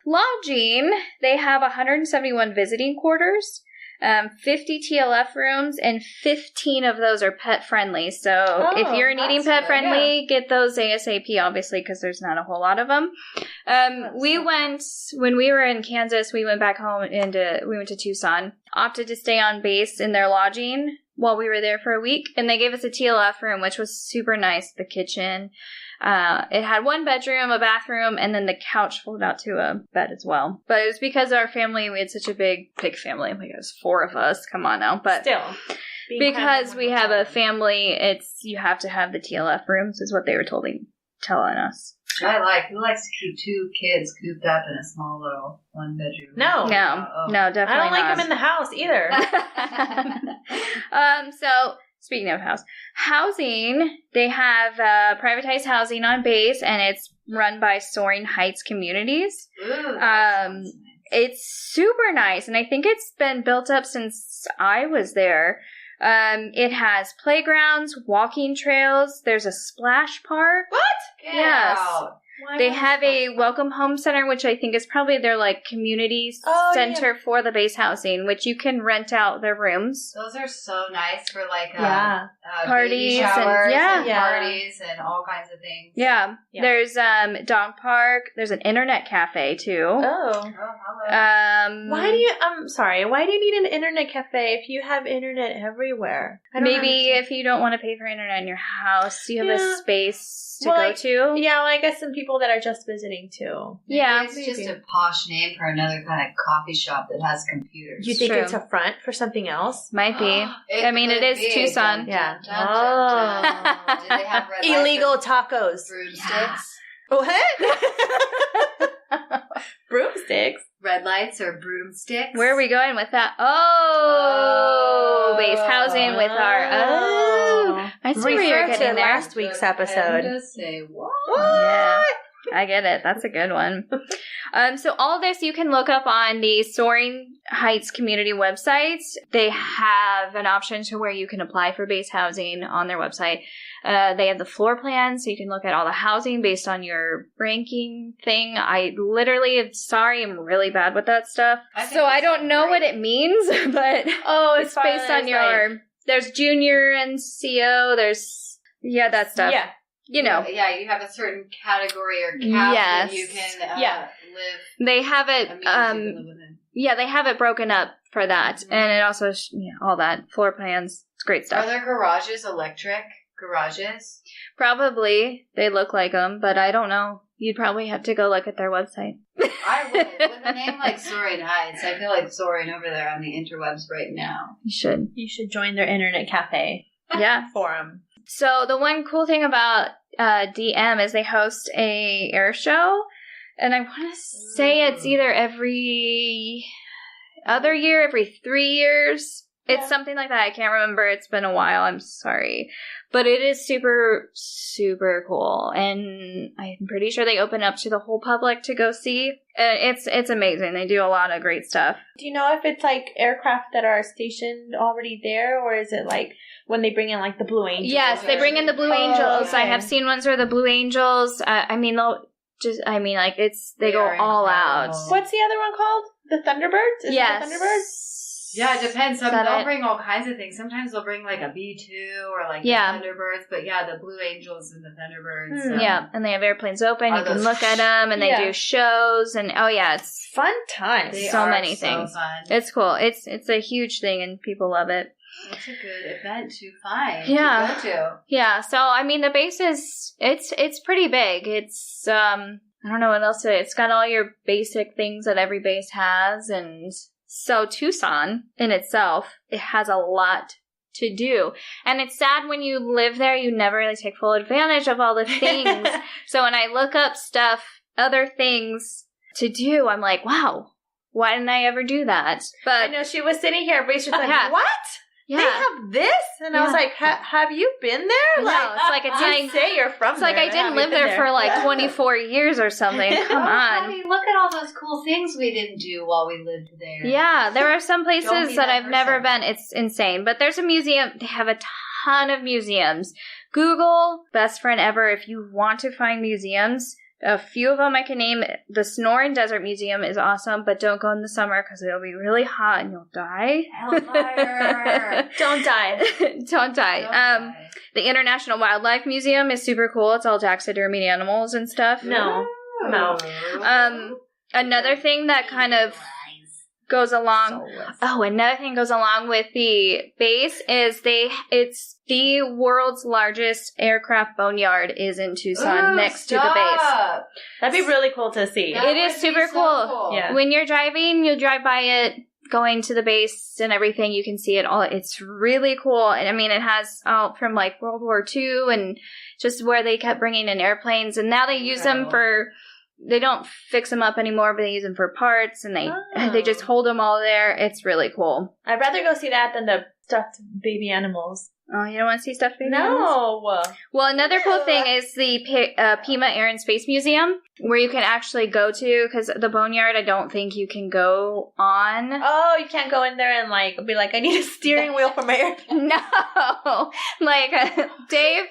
Lodging, they have 171 visiting quarters, 50 TLF rooms, and 15 of those are pet friendly. So if you're needing that's pet friendly, get those ASAP, obviously, because there's not a whole lot of them. When we were in Kansas, we went back home and we went to Tucson, opted to stay on base in their lodging while we were there for a week, and they gave us a TLF room, which was super nice. The kitchen. It had 1 bedroom, a bathroom, and then the couch folded out to a bed as well. But it was because our family, we had such a big family. Like, it was 4 of us. Come on now. But Still. because we have a family, you have to have the TLF rooms, is what they were telling us. I like. Who likes to keep 2 kids cooped up in a small little 1 bedroom? No. No, definitely I don't like not. them in the house either. So, speaking of housing, they have privatized housing on base, and it's run by Soaring Heights Communities. Ooh, that sounds nice. It's super nice, and I think it's been built up since I was there. It has playgrounds, walking trails. There's a splash park. What? Get Yes. out. They have a welcome home center, which I think is probably their community center for the base housing, which you can rent out their rooms. Those are so nice for Parties baby showers and parties and all kinds of things. Yeah. There's dog park. There's an internet cafe too. Oh. Hello. Why do you need an internet cafe if you have internet everywhere? Maybe if you don't want to pay for internet in your house, you have a space to go to. Yeah, I guess some people that are just visiting too. Yeah. It's just a posh name for another kind of coffee shop that has computers. Do you think it's a front for something else? Might be. I mean, it is Tucson. Yeah. Dun, dun, dun. Did they have red Illegal lights tacos. and broomsticks? What? Broomsticks? Red lights or broomsticks? Where are we going with that? Base housing with our. I see where you're getting there. Last week's episode. Just say what? Yeah, I get it. That's a good one. So all of this you can look up on the Soaring Heights community website. They have an option to where you can apply for base housing on their website. They have the floor plan, so you can look at all the housing based on your ranking thing. I literally, I'm really bad with that stuff. I don't know what it means, but it's based on your... There's junior and CO, there's... Yeah, that stuff. Yeah. You know. Yeah, you have a certain category or cap that you can live. They have it... Yeah, they have it broken up for that. Mm-hmm. And it also, all that. Floor plans. It's great stuff. Are their garages electric garages? Probably. They look like them, but I don't know. You'd probably have to go look at their website. I would. With a name like Soaring Heights, I feel like soaring over there on the interwebs right now. You should. You should join their internet cafe. Yeah. Forum. So the one cool thing about DM is they host a air show. And I want to say it's either every other year, every 3 years. It's something like that. I can't remember. It's been a while. I'm sorry. But it is super, super cool. And I'm pretty sure they open up to the whole public to go see. It's amazing. They do a lot of great stuff. Do you know if it's like aircraft that are stationed already there, or is it like when they bring in like the Blue Angels? Yes, they bring in the Blue Angels. Okay. I have seen ones where the Blue Angels, they go all out. What's the other one called? The Thunderbirds? Is it the Thunderbirds? Yeah, it depends. They'll bring all kinds of things. Sometimes they'll bring like a B-2 or like the Thunderbirds. But yeah, the Blue Angels and the Thunderbirds. Yeah, and they have airplanes open. You can look at them, and they do shows. And it's fun times. So many things. Fun. It's cool. It's a huge thing, and people love it. It's a good event to find. Yeah. To go to. Yeah. So I mean, the base is it's pretty big. It's I don't know what else to say. It's got all your basic things that every base has, and so Tucson in itself, it has a lot to do. And it's sad when you live there, you never really take full advantage of all the things. So when I look up stuff, other things to do, I'm like, wow, why didn't I ever do that? But I know she was sitting here, Rachel's like, what? Yeah. They have this? And I was like, have you been there? No, it's like it's like, say you're from it's there. Like I didn't live there for like 24 years or something. Come on. Honey, look at all those cool things we didn't do while we lived there. Yeah, there are some places that I've never been. It's insane. But there's a museum. They have a ton of museums. Google Best Friend Ever if you want to find museums. A few of them I can name. The Sonoran Desert Museum is awesome, but don't go in the summer because it'll be really hot and you'll die. Hellfire! Don't die. Don't die. The International Wildlife Museum is super cool. It's all taxidermied animals and stuff. No. Another thing that kind of goes along. Another thing goes along with the base is it's the world's largest aircraft boneyard is in Tucson next to the base. That'd be really cool to see. It is super cool. Yeah. When you're driving, you'll drive by it, going to the base and everything. You can see it all. It's really cool. And I mean, it has from like World War II and just where they kept bringing in airplanes. And now they use them for. They don't fix them up anymore, but they use them for parts, and they just hold them all there. It's really cool. I'd rather go see that than the stuffed baby animals. Oh, you don't want to see stuffed baby animals? No. Well, another cool thing is the Pima Air and Space Museum, where you can actually go to, because the Boneyard, I don't think you can go on. Oh, you can't go in there and like be like, I need a steering wheel for my airplane. No. Like, Dave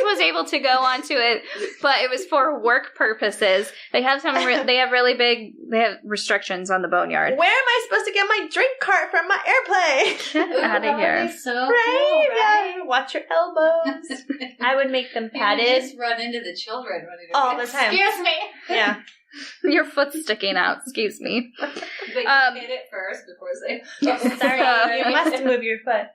was able to go onto it, but it was for work purposes. They have they have restrictions on the Boneyard. Where am I supposed to get my drink cart from my airplane? Get out of here. So cool, right? Yeah. Watch your elbows. I would make them padded. You just run into the children all the time. Excuse me. Yeah. Your foot's sticking out. Excuse me. They hit it first before they. Sorry, you must move your foot.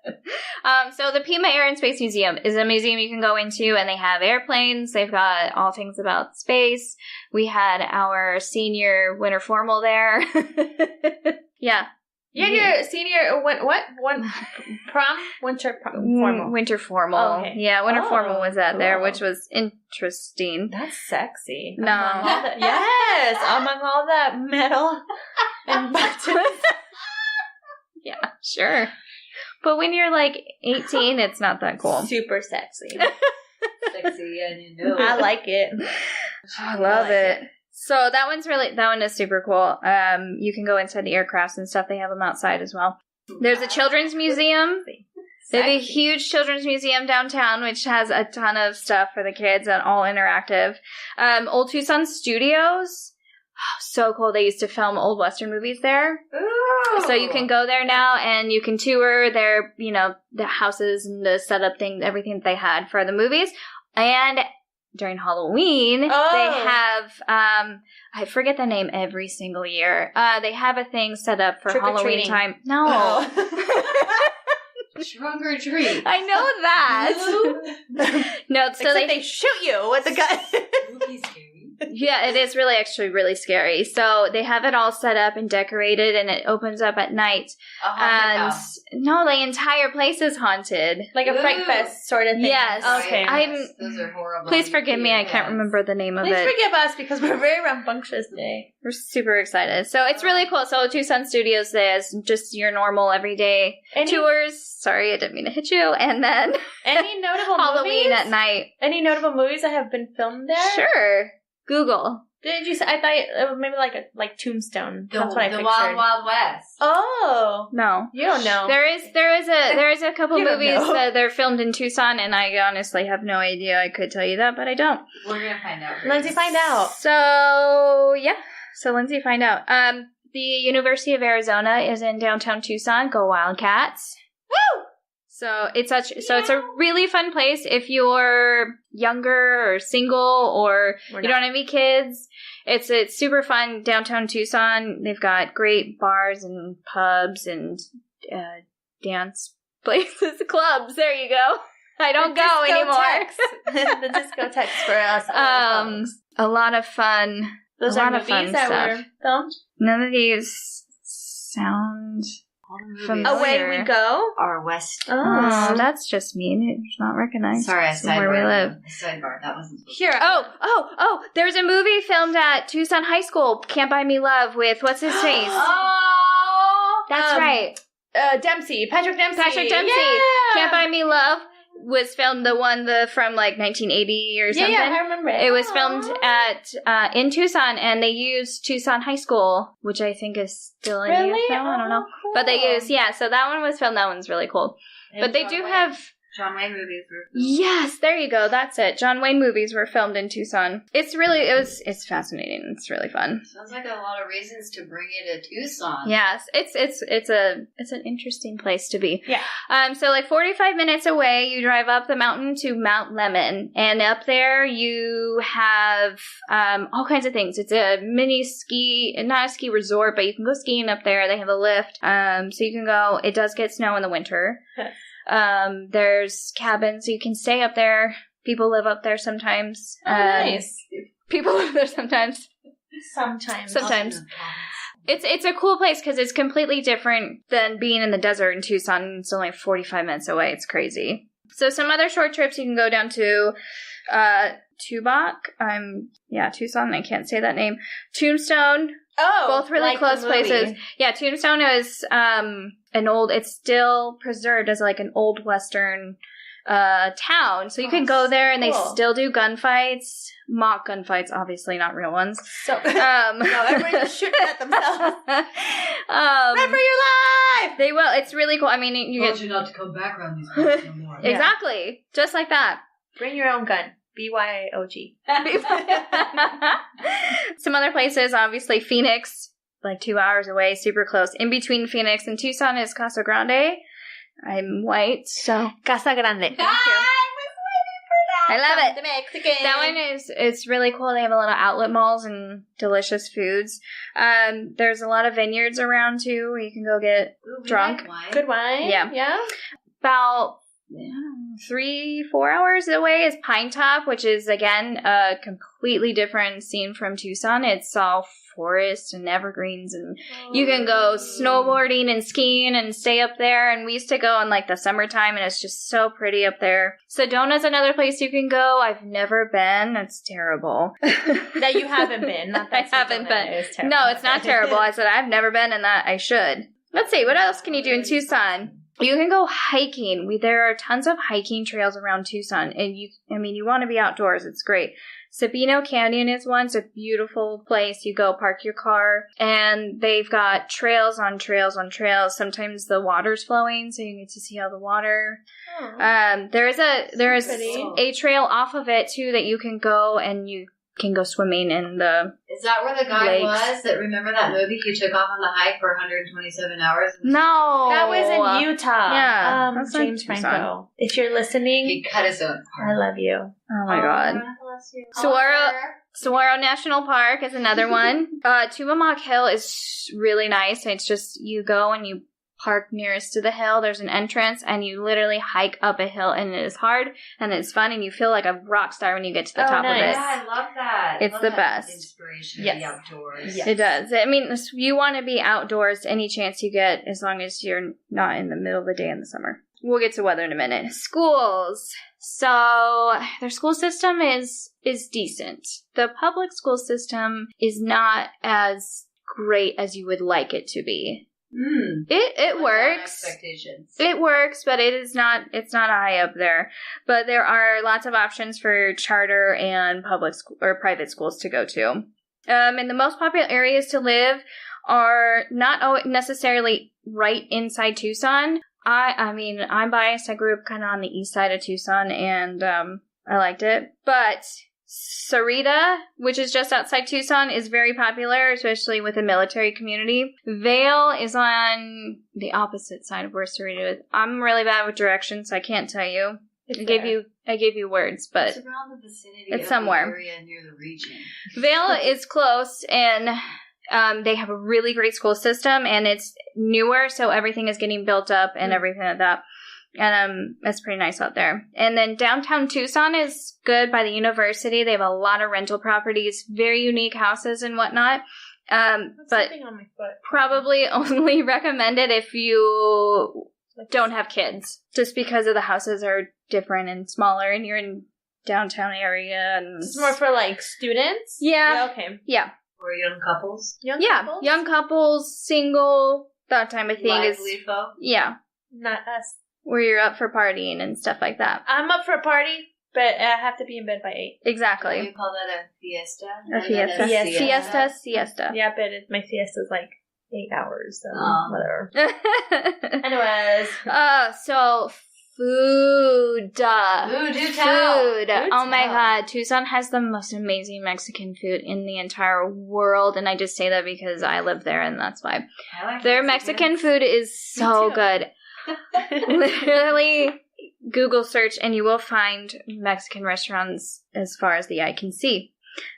So the Pima Air and Space Museum is a museum you can go into, and they have airplanes. They've got all things about space. We had our senior winter formal there. Yeah. Yeah, your senior prom? Winter formal. Winter formal. Oh, okay. Yeah, winter formal was at cool. there, which was interesting. That's sexy. No. Among all that metal and buttons. Yeah, sure. But when you're like 18, it's not that cool. Super sexy. Sexy, and you know. I like it. I love it. So that one is super cool. You can go inside the aircrafts and stuff. They have them outside as well. There's a children's museum. They have a huge children's museum downtown, which has a ton of stuff for the kids and all interactive. Old Tucson Studios. Oh, so cool. They used to film old Western movies there. Ooh. So you can go there now and you can tour their, the houses and the setup thing, everything that they had for the movies. And during Halloween, they have, I forget the name every single year. They have a thing set up for Halloween time. No. Trunk or treat. I know that. No, so they shoot you with the gun. Spooky scary. Yeah, it is really actually really scary. So they have it all set up and decorated, and it opens up at night. A haunted house. No, the entire place is haunted. Like a Fright Fest sort of thing. Yes. Okay. Those are horrible. Please forgive me, I can't remember the name of it. Please forgive us because we're very rambunctious today. We're super excited. So it's really cool. So Tucson Studios is just your normal everyday tours. Sorry, I didn't mean to hit you. And then any notable Halloween movies? At night. Any notable movies that have been filmed there? Sure. Google. Did you say? I thought it was maybe like Tombstone. That's what I pictured. The Wild Wild West. Oh no, you don't know. There is a couple movies that they're filmed in Tucson, and I honestly have no idea. I could tell you that, but I don't. We're gonna find out. Lindsay, find out. So yeah, Lindsay, find out. The University of Arizona is in downtown Tucson. Go Wildcats! Woo! So it's a really fun place if you're younger or single or you don't have any kids. It's super fun downtown Tucson. They've got great bars and pubs and dance places, clubs. There you go. I don't go anymore. The discotheques for us. A lot of fun. Those a are lot of movies fun that stuff. were filmed. None of these sound familiar. Away We Go. Our West. Oh, that's just mean. It's not recognized. Sorry, I sidebarred. Where we live. Sidebar. That wasn't Here. Oh! There's a movie filmed at Tucson High School. Can't Buy Me Love with what's his face? Oh, that's right. Patrick Dempsey. Yeah. Can't Buy Me Love was filmed from like 1980 or something. Yeah, I remember it. It was filmed at in Tucson, and they used Tucson High School, which I think is still in use now. I don't know, cool. but they used so that one was filmed. That one's really cool. But they do have John Wayne movies were filmed. Yes, there you go. That's it. John Wayne movies were filmed in Tucson. It's fascinating. It's really fun. Sounds like a lot of reasons to bring you to Tucson. Yes, it's an interesting place to be. Yeah. So like 45 minutes away, you drive up the mountain to Mount Lemmon, and up there you have all kinds of things. It's a mini not a ski resort, but you can go skiing up there. They have a lift, so you can go. It does get snow in the winter. There's cabins, so you can stay up there. People live up there sometimes. Nice. People live there sometimes. Sometimes. It's a cool place because it's completely different than being in the desert in Tucson. It's only 45 minutes away. It's crazy. So some other short trips, you can go down to Tubac. Tucson. I can't say that name. Tombstone. Oh, both really like close places. Yeah, Tombstone is it's still preserved as like an old Western town. So you can go there, and they still do gunfights. Mock gunfights, obviously, not real ones. So, no, everybody's shooting at themselves. Run for your life! They will. It's really cool. I mean, you told you not to come back around these places no more. Exactly. Just like that. Bring your own gun. BYOG. Some other places, obviously, Phoenix, like 2 hours away, super close. In between Phoenix and Tucson is Casa Grande. I'm white, so Casa Grande. Thank you. I love it. The Mexican. That one it's really cool. They have a lot of outlet malls and delicious foods. There's a lot of vineyards around too, where you can go get drunk. Like Good wine. Yeah. About 3-4 hours away is Pine Top, which is again a completely different scene from Tucson. It's all forest and evergreens, and you can go snowboarding and skiing and stay up there. And we used to go in like the summertime, and it's just so pretty up there. Sedona's another place you can go. I've never been. It's terrible. That you haven't been. Not that I haven't been. Is terrible. No, it's not terrible. I said I've never been, and that I should. Let's see. What else can you do in Tucson? You can go hiking. There are tons of hiking trails around Tucson, and you want to be outdoors. It's great. Sabino Canyon is one. It's a beautiful place. You go park your car, and they've got trails on trails on trails. Sometimes the water's flowing, so you get to see all the water. There is a trail off of it too that you can go, and you can go swimming in the Is that where the guy lakes. was that, remember that movie he took off on the hike for 127 hours? No. That was in Utah. Yeah, that's not James Tucson. Franco. If you're listening, He cut his own I love you. Oh my god. Saguaro National Park is another one. Tumamoc Hill is really nice. It's just you go and you park nearest to the hill, there's an entrance, and you literally hike up a hill, and it is hard, and it's fun, and you feel like a rock star when you get to the top of it. Yeah, I love that. It's the best. Inspiration of the outdoors. Yes. It does. I mean, you want to be outdoors any chance you get, as long as you're not in the middle of the day in the summer. We'll get to weather in a minute. Schools. So their school system is decent. The public school system is not as great as you would like it to be. It works. Expectations. It works, but it's not high up there. But there are lots of options for charter and public school or private schools to go to. And the most popular areas to live are not necessarily right inside Tucson. I mean, I'm biased. I grew up kind of on the east side of Tucson, and I liked it. But Sarita, which is just outside Tucson, is very popular, especially with the military community. Vale is on the opposite side of where Sarita is. I'm really bad with directions, so I can't tell you. I gave you words, but it's around the vicinity it's of somewhere. The area near the region. Vale is close, and they have a really great school system, and it's newer, so everything is getting built up and everything like that. And it's pretty nice out there. And then downtown Tucson is good by the university. They have a lot of rental properties, very unique houses and whatnot. But on my foot. Probably only recommend it if you don't have kids, just because of the houses are different and smaller, and you're in downtown area. And It's more for like students? Yeah. Okay. Yeah. Or young couples. Young couples? Young couples, single, that type of thing. Lively folk. Yeah. Not us. Where you're up for partying and stuff like that. I'm up for a party, but I have to be in bed by 8. Exactly. You call that a fiesta? A fiesta. Siesta. Yeah, but my siesta's like 8 hours, so whatever. Anyways. Anyways. So food. Ooh, do tell. Food. Oh my god, Tucson has the most amazing Mexican food in the entire world, and I just say that because I live there, and that's why. Their Mexican food is so good. Literally, Google search and you will find Mexican restaurants as far as the eye can see.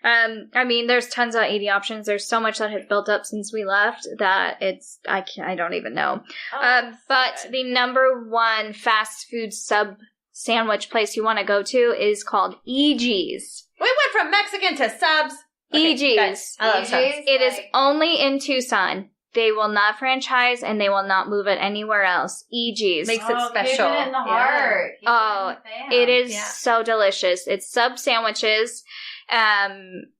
I mean, there's tons of 80 options. There's so much that has built up since we left that I don't even know. But the number one fast food sub sandwich place you want to go to is called E.G.'s. We went from Mexican to subs. Okay, E.G.'s. I love subs. It is only in Tucson. They will not franchise, and they will not move it anywhere else. E.G.'s. Makes it special. Keeping it in the heart. Oh, it is so delicious. It's sub sandwiches,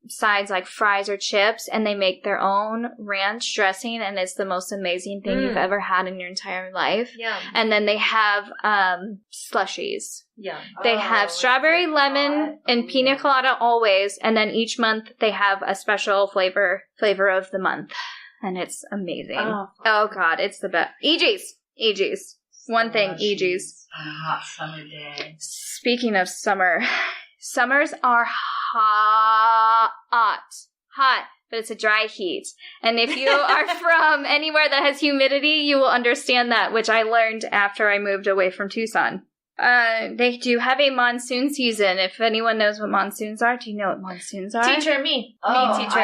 sides like fries or chips, and they make their own ranch dressing, and it's the most amazing thing you've ever had in your entire life. Yeah. And then they have slushies. Yeah. They have strawberry, lemon, and pina colada always, and then each month they have a special flavor of the month. And it's amazing. Oh God, it's the best. E.G.'s. One thing, E.G.'s. On a hot summer day. Speaking of summer, summers are hot, but it's a dry heat. And if you are from anywhere that has humidity, you will understand that, which I learned after I moved away from Tucson. They do have a monsoon season. If anyone knows what monsoons are, do you know what monsoons are? Teacher. I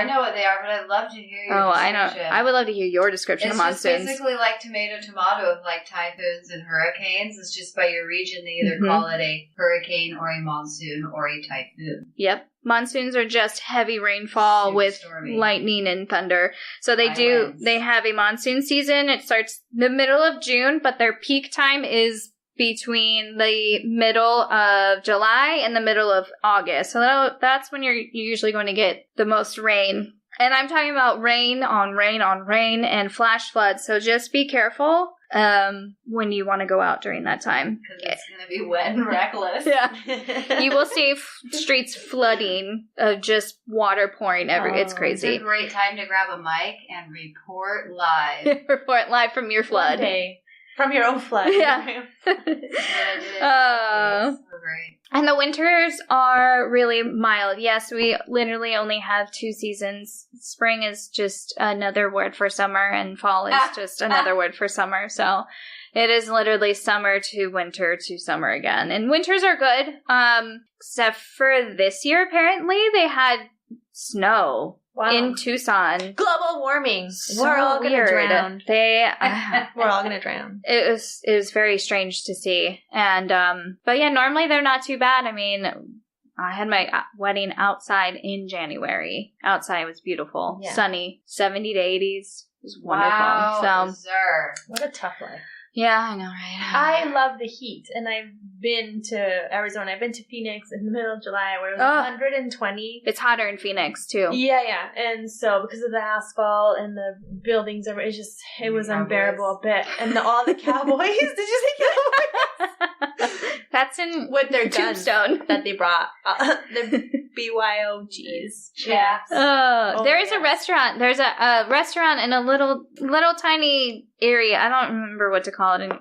know what they are, but I'd love to hear your description. I would love to hear your description of monsoons. It's basically like tomato of like typhoons and hurricanes. It's just by your region, they either call it a hurricane or a monsoon or a typhoon. Yep. Monsoons are just heavy rainfall with stormy lightning and thunder. So they have a monsoon season. It starts the middle of June, but their peak time is between the middle of July and the middle of August. So that's when you're usually going to get the most rain. And I'm talking about rain on rain and flash floods. So just be careful when you want to go out during that time. Because it's going to be wet and reckless. Yeah. You will see streets flooding of just water pouring it's crazy. It's a great time to grab a mic and report live. Report live from your flood. Okay. From your own flood. Yeah. And the winters are really mild. Yes, we literally only have 2 seasons. Spring is just another word for summer, and fall is just another word for summer. So it is literally summer to winter to summer again. And winters are good, except for this year, apparently. They had snow. in Tucson. Global warming. So We're all going to weird. drown. We're all going to drown. It was very strange to see. And, but yeah, normally they're not too bad. I mean, I had my wedding outside in January. Outside was beautiful. Yeah. Sunny. 70 to 80s. It was wonderful. Wow, sir. What a tough life. Yeah, I know, right? I love the heat, and I've been to Arizona. I've been to Phoenix in the middle of July where it was 120. It's hotter in Phoenix, too. Yeah. And so because of the asphalt and the buildings, it was unbearable a bit. And all the cowboys, did you say cowboys? That's in With their guns Tombstone that they brought. The BYOGs. Chaps. Oh, there is my a restaurant. There's a restaurant in a little tiny area. I don't remember what to call it.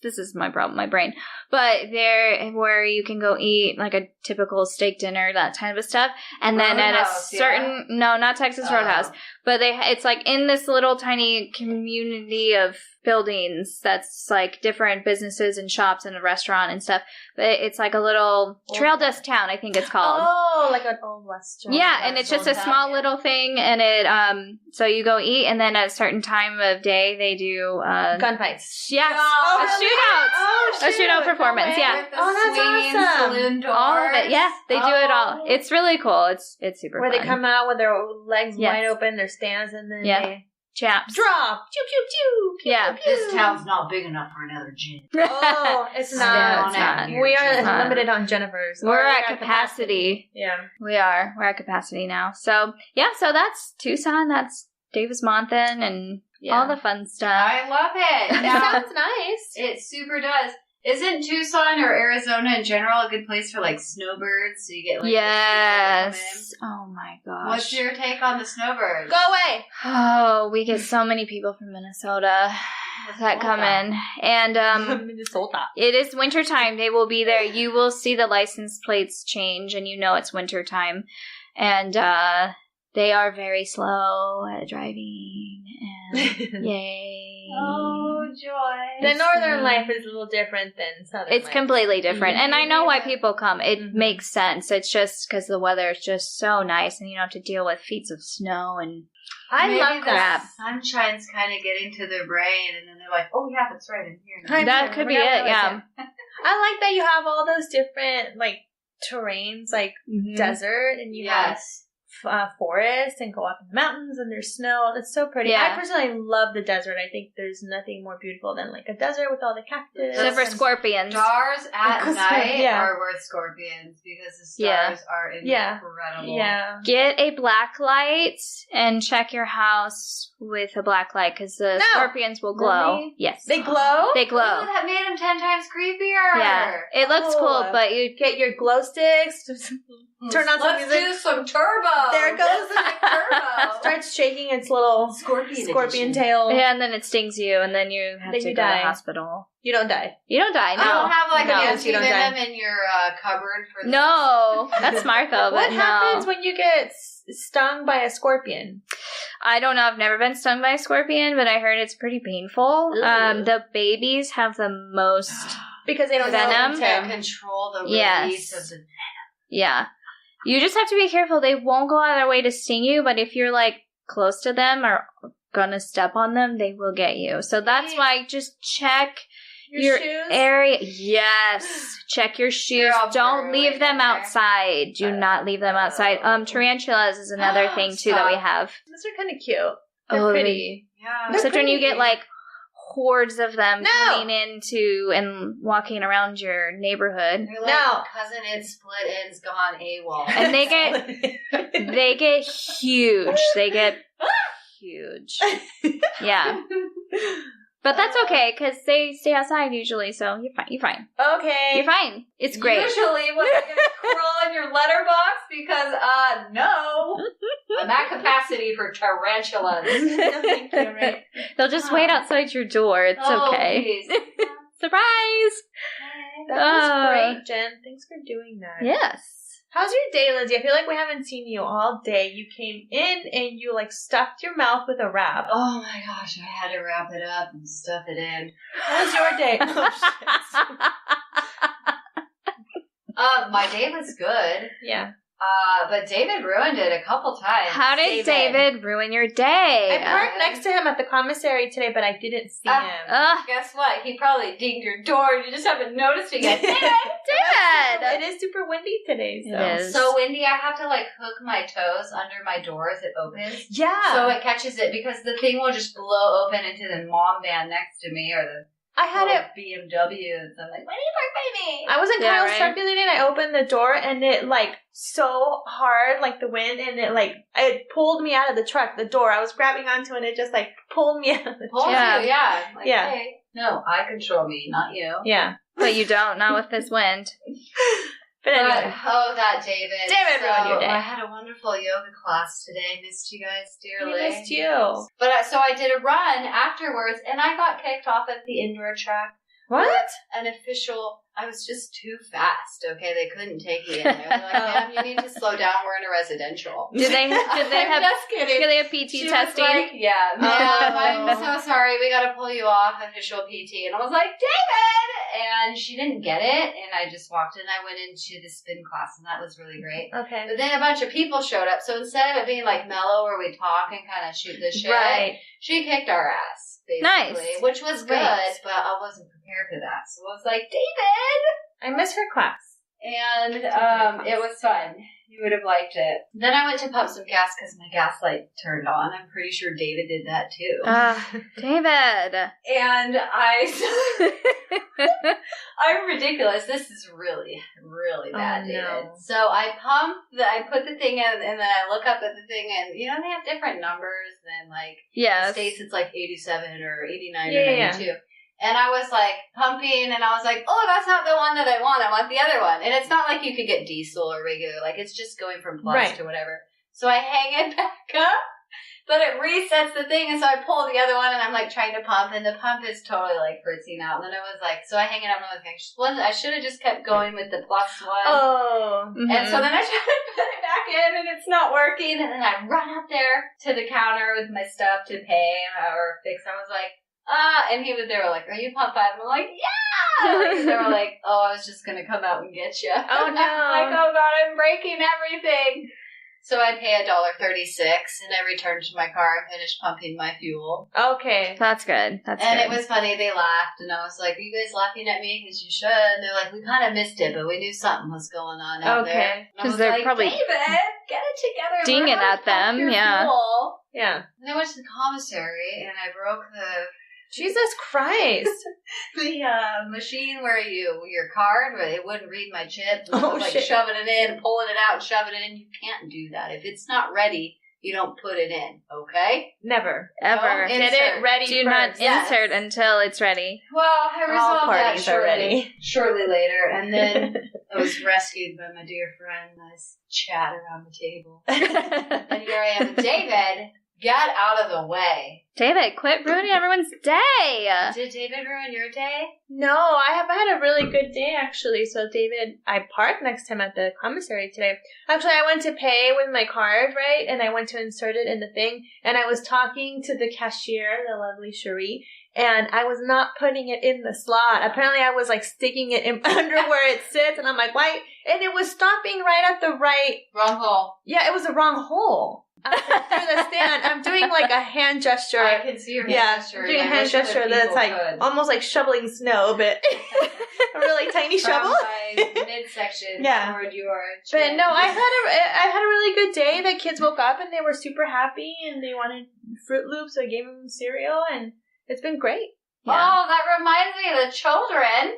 This is my problem, my brain. But there, where you can go eat like a typical steak dinner, that type of stuff. And then at a certain, no, not Texas Roadhouse, but it's like in this little tiny community of buildings that's like different businesses and shops and a restaurant and stuff. But it's like a little trail dust town, I think it's called. Oh, like an old western. Yeah, and it's just a small little thing, and it so you go eat, and then at a certain time of day they do gunfights. Yes, Oh, a really? shootout. Oh, A shootout performance, yeah. With the Oh, swinging that's awesome. saloon doors. All of it, yeah, they do it all. Oh. It's really cool. It's super Where fun. they come out with their legs Yes. wide open, their stands, and then Yeah. they Chaps. drop. Pew, pew, pew. Pew, Yeah. pew, pew. This town's not big enough for another gym. Oh, it's No, not. it's not. We are It's not. limited on Jennifer's. We're Or at capacity. Yeah. We are. We're at capacity now. So, yeah, so that's Tucson. That's Davis-Monthan and all the fun stuff. I love it. It Now, sounds nice. it super does. Isn't Tucson or Arizona in general a good place for like snowbirds? So you get like Yes. Oh my gosh. What's your take on the snowbirds? Go away. Oh, we get so many people from Minnesota that come in. And Minnesota. it is wintertime. They will be there. You will see the license plates change, and you know it's wintertime. And they are very slow at driving. And yay. Oh, joy. The northern life is a little different than southern It's life. completely different. And I know why people come. It Mhm. makes sense. It's just because the weather is just so nice, and you don't have to deal with feet of snow. And I Maybe love the that. sunshine's kind of getting to their brain, and then they're like, "Oh yeah, that's right, I'm here." I now." that could be it, yeah. I like that you have all those different like terrains, like Mhm. desert, and you Yes. have forest and go up in the mountains and there's snow. It's so pretty. Yeah. I personally love the desert. I think there's nothing more beautiful than like a desert with all the cactus. Except for and- scorpions. Stars at Because- night yeah. are worth scorpions because the Yeah. stars are Yeah. incredible. Yeah. Get a black light and check your house with a black light because the No. scorpions will glow. Really? Yes. They glow? They glow. Oh, that made him 10 times creepier. Yeah. It looks cool, Oh. but you Get your glow sticks. Turn on some Let's music. do some turbo. There it goes. turbo. Starts shaking its little scorpion tail. yeah, and then it stings you, and then you have Then to you go to die. the hospital. You don't die. You don't die. You No. don't have like No. an Yes, you don't anti-venom in your cupboard for the No, that's smart though. What But happens no, when you get stung by a scorpion? I don't know. I've never been stung by a scorpion, but I heard it's pretty painful. Ooh. The babies have the most. Because they don't Venom? know Can't until- control the Yes. release of the Yeah, you just have to be careful. They won't go out of their way to sting you, but if you're like close to them or gonna step on them, they will get you. So that's why just check your shoes. area. Yes, check your shoes. all Don't burrowing leave them in there. outside. Do not leave them outside. Tarantulas is another thing too that we have. Those are kind of cute. They're Oh, pretty. Yeah. They're Except when you pretty. get like hordes of them No. coming into and walking around your neighborhood. They're like No. cousin Ed split ends gone AWOL. And they get huge. They get huge. Yeah. But that's okay because they stay outside usually, so you're fine. You're fine. Okay. You're fine. It's great. Usually when they're gonna crawl in your letterbox because no. I'm at capacity for tarantulas. Thank you, right? They'll just wait outside your door. It's Oh, okay. please. Surprise! That was Oh. great, Jen. Thanks for doing that. Yes. How's your day, Lizzie? I feel like we haven't seen you all day. You came in and you like stuffed your mouth with a wrap. Oh my gosh, I had to wrap it up and stuff it in. How was your day? Oh, shit. My day was good. Yeah. But David ruined it a couple times. How did David ruin your day? I parked next to him at the commissary today, but I didn't see him. Guess what? He probably dinged your door. You just haven't noticed it yet. David! It is super windy today, so. It is. So windy, I have to hook my toes under my door as it opens. Yeah. So it catches it because the thing will just blow open into the mom van next to me or the I had it. BMWs. I'm like, why do you park by me? I was in Kyle's truck the other day and I opened the door and it so hard, the wind, and it pulled me out of the truck, the door. I was grabbing onto it and it just pulled me out of the truck. Yeah. Yeah. Hey, no, I control me, not you. Yeah. But you don't, not with this wind. But anyway. That David. David ruined your day. I had a wonderful yoga class today. Missed you guys dearly. I missed you. But so I did a run afterwards, and I got kicked off at the indoor track. What? An official. I was just too fast. Okay, they couldn't take me in there. They're like, "Ma'am, you need to slow down. We're in a residential." Did they have? Just kidding. Did they have PT testing? Yeah, ma'am, I'm so sorry. We got to pull you off official PT. And I was like, David, and she didn't get it. And I just walked in. I went into the spin class, and that was really great. Okay. But then a bunch of people showed up. So instead of it being mellow, where we talk and kind of shoot the shit, right. She kicked our ass, basically. Nice. Which was good, but I wasn't prepared for that. So I was like, David! I miss her class. And it was fun. You would have liked it. Then I went to pump some gas because my gas light turned on. I'm pretty sure David did that too. David. And I'm ridiculous. This is really, really bad, David. No. So I put the thing in, and then I look up at the thing, and they have different numbers than yes. states it's 87 or 89 yeah, or 92. Yeah. And I was pumping, and I was like, oh, that's not the one that I want. I want the other one. And it's not like you could get diesel or regular. It's just going from plus to whatever. So I hang it back up, but it resets the thing. And so I pull the other one, and I'm trying to pump, and the pump is totally fritzing out. And then I was so I hang it up, and I was I should have just kept going with the plus one. Oh. Mm-hmm. And so then I try to put it back in, and it's not working. And then I run up there to the counter with my stuff to pay or fix. I was like, and they were like, are you pump 5? And I'm like, yeah! They were like, oh, I was just going to come out and get you. Oh, no. I'm oh, God, I'm breaking everything. So I pay $1.36, and I returned to my car and finished pumping my fuel. Okay. That's good. That's and good. It was funny. They laughed, and I was like, are you guys laughing at me? Because you should. And they're like, we kind of missed it, but we knew something was going on out there. Because they're probably David, get it together. dinging at them. Yeah. Fuel. Yeah. And I went to the commissary, and I broke the... Jesus Christ. The machine where your card, where it wouldn't read my chip. Shit. Shoving it in, pulling it out, and shoving it in. You can't do that. If it's not ready, you don't put it in, okay? Never. Ever. Get it ready Do first. not insert until it's ready. Well, I All resolved that parties shortly later, and then I was rescued by my dear friend. Nice chat around the table. And here I am. David, get out of the way. David, quit ruining everyone's day. Did David ruin your day? No, I have had a really good day, actually. So, David, I parked next to him at the commissary today. Actually, I went to pay with my card, right? And I went to insert it in the thing. And I was talking to the cashier, the lovely Cherie, and I was not putting it in the slot. Apparently, I was, sticking it in under where it sits. And I'm like, why? And it was stopping right at the right... Wrong hole. Yeah, it was the wrong hole. Through the stand, I'm doing a hand gesture. I can see your hand gesture. I'm doing a hand gesture that's almost like shoveling snow, but a really tiny shovel. From my midsection toward your chin. But no, I had a really good day. The kids woke up and they were super happy and they wanted Fruit Loops, so I gave them cereal and it's been great. Yeah. Oh, that reminds me of the children.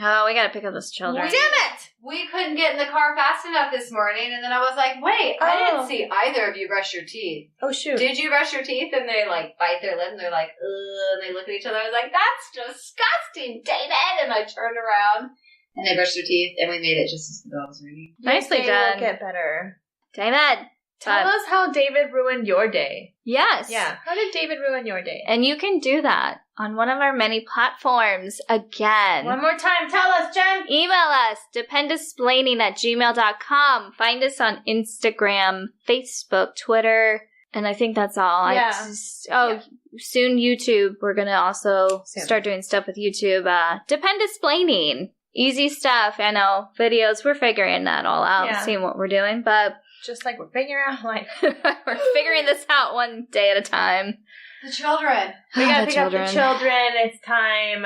Oh, we gotta pick up those children. Damn it! We couldn't get in the car fast enough this morning, and then I was like, wait, I didn't see either of you brush your teeth. Oh, shoot. Did you brush your teeth? And they, bite their lip, and they're like, ugh, and they look at each other. I was like, that's disgusting, David! And I turned around, and they brushed their teeth, and we made it just as the bell was ringing. Nicely done. Will get better. David! Tell us how David ruined your day. Yes. Yeah. How did David ruin your day? And you can do that on one of our many platforms again. One more time. Tell us, Jen. Email us, dependisplaining@gmail.com. Find us on Instagram, Facebook, Twitter, and I think that's all. Yeah. Soon YouTube. We're going to also start doing stuff with YouTube. Dependisplaining. easy stuff. I know, videos, we're figuring that all out, seeing what we're doing, but just like we're figuring out life. We're figuring this out one day at a time. The children. We gotta pick up the children. It's time.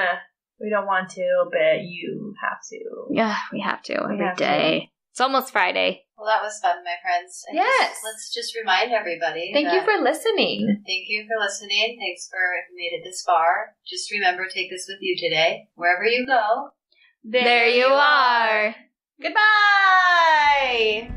We don't want to, but you have to. Yeah, we have to every day. It's almost Friday. Well, that was fun, my friends. And let's just remind everybody. Thank you for listening. Thank you for listening. Thanks for if you made it this far. Just remember, take this with you today. Wherever you go, there you are. Goodbye.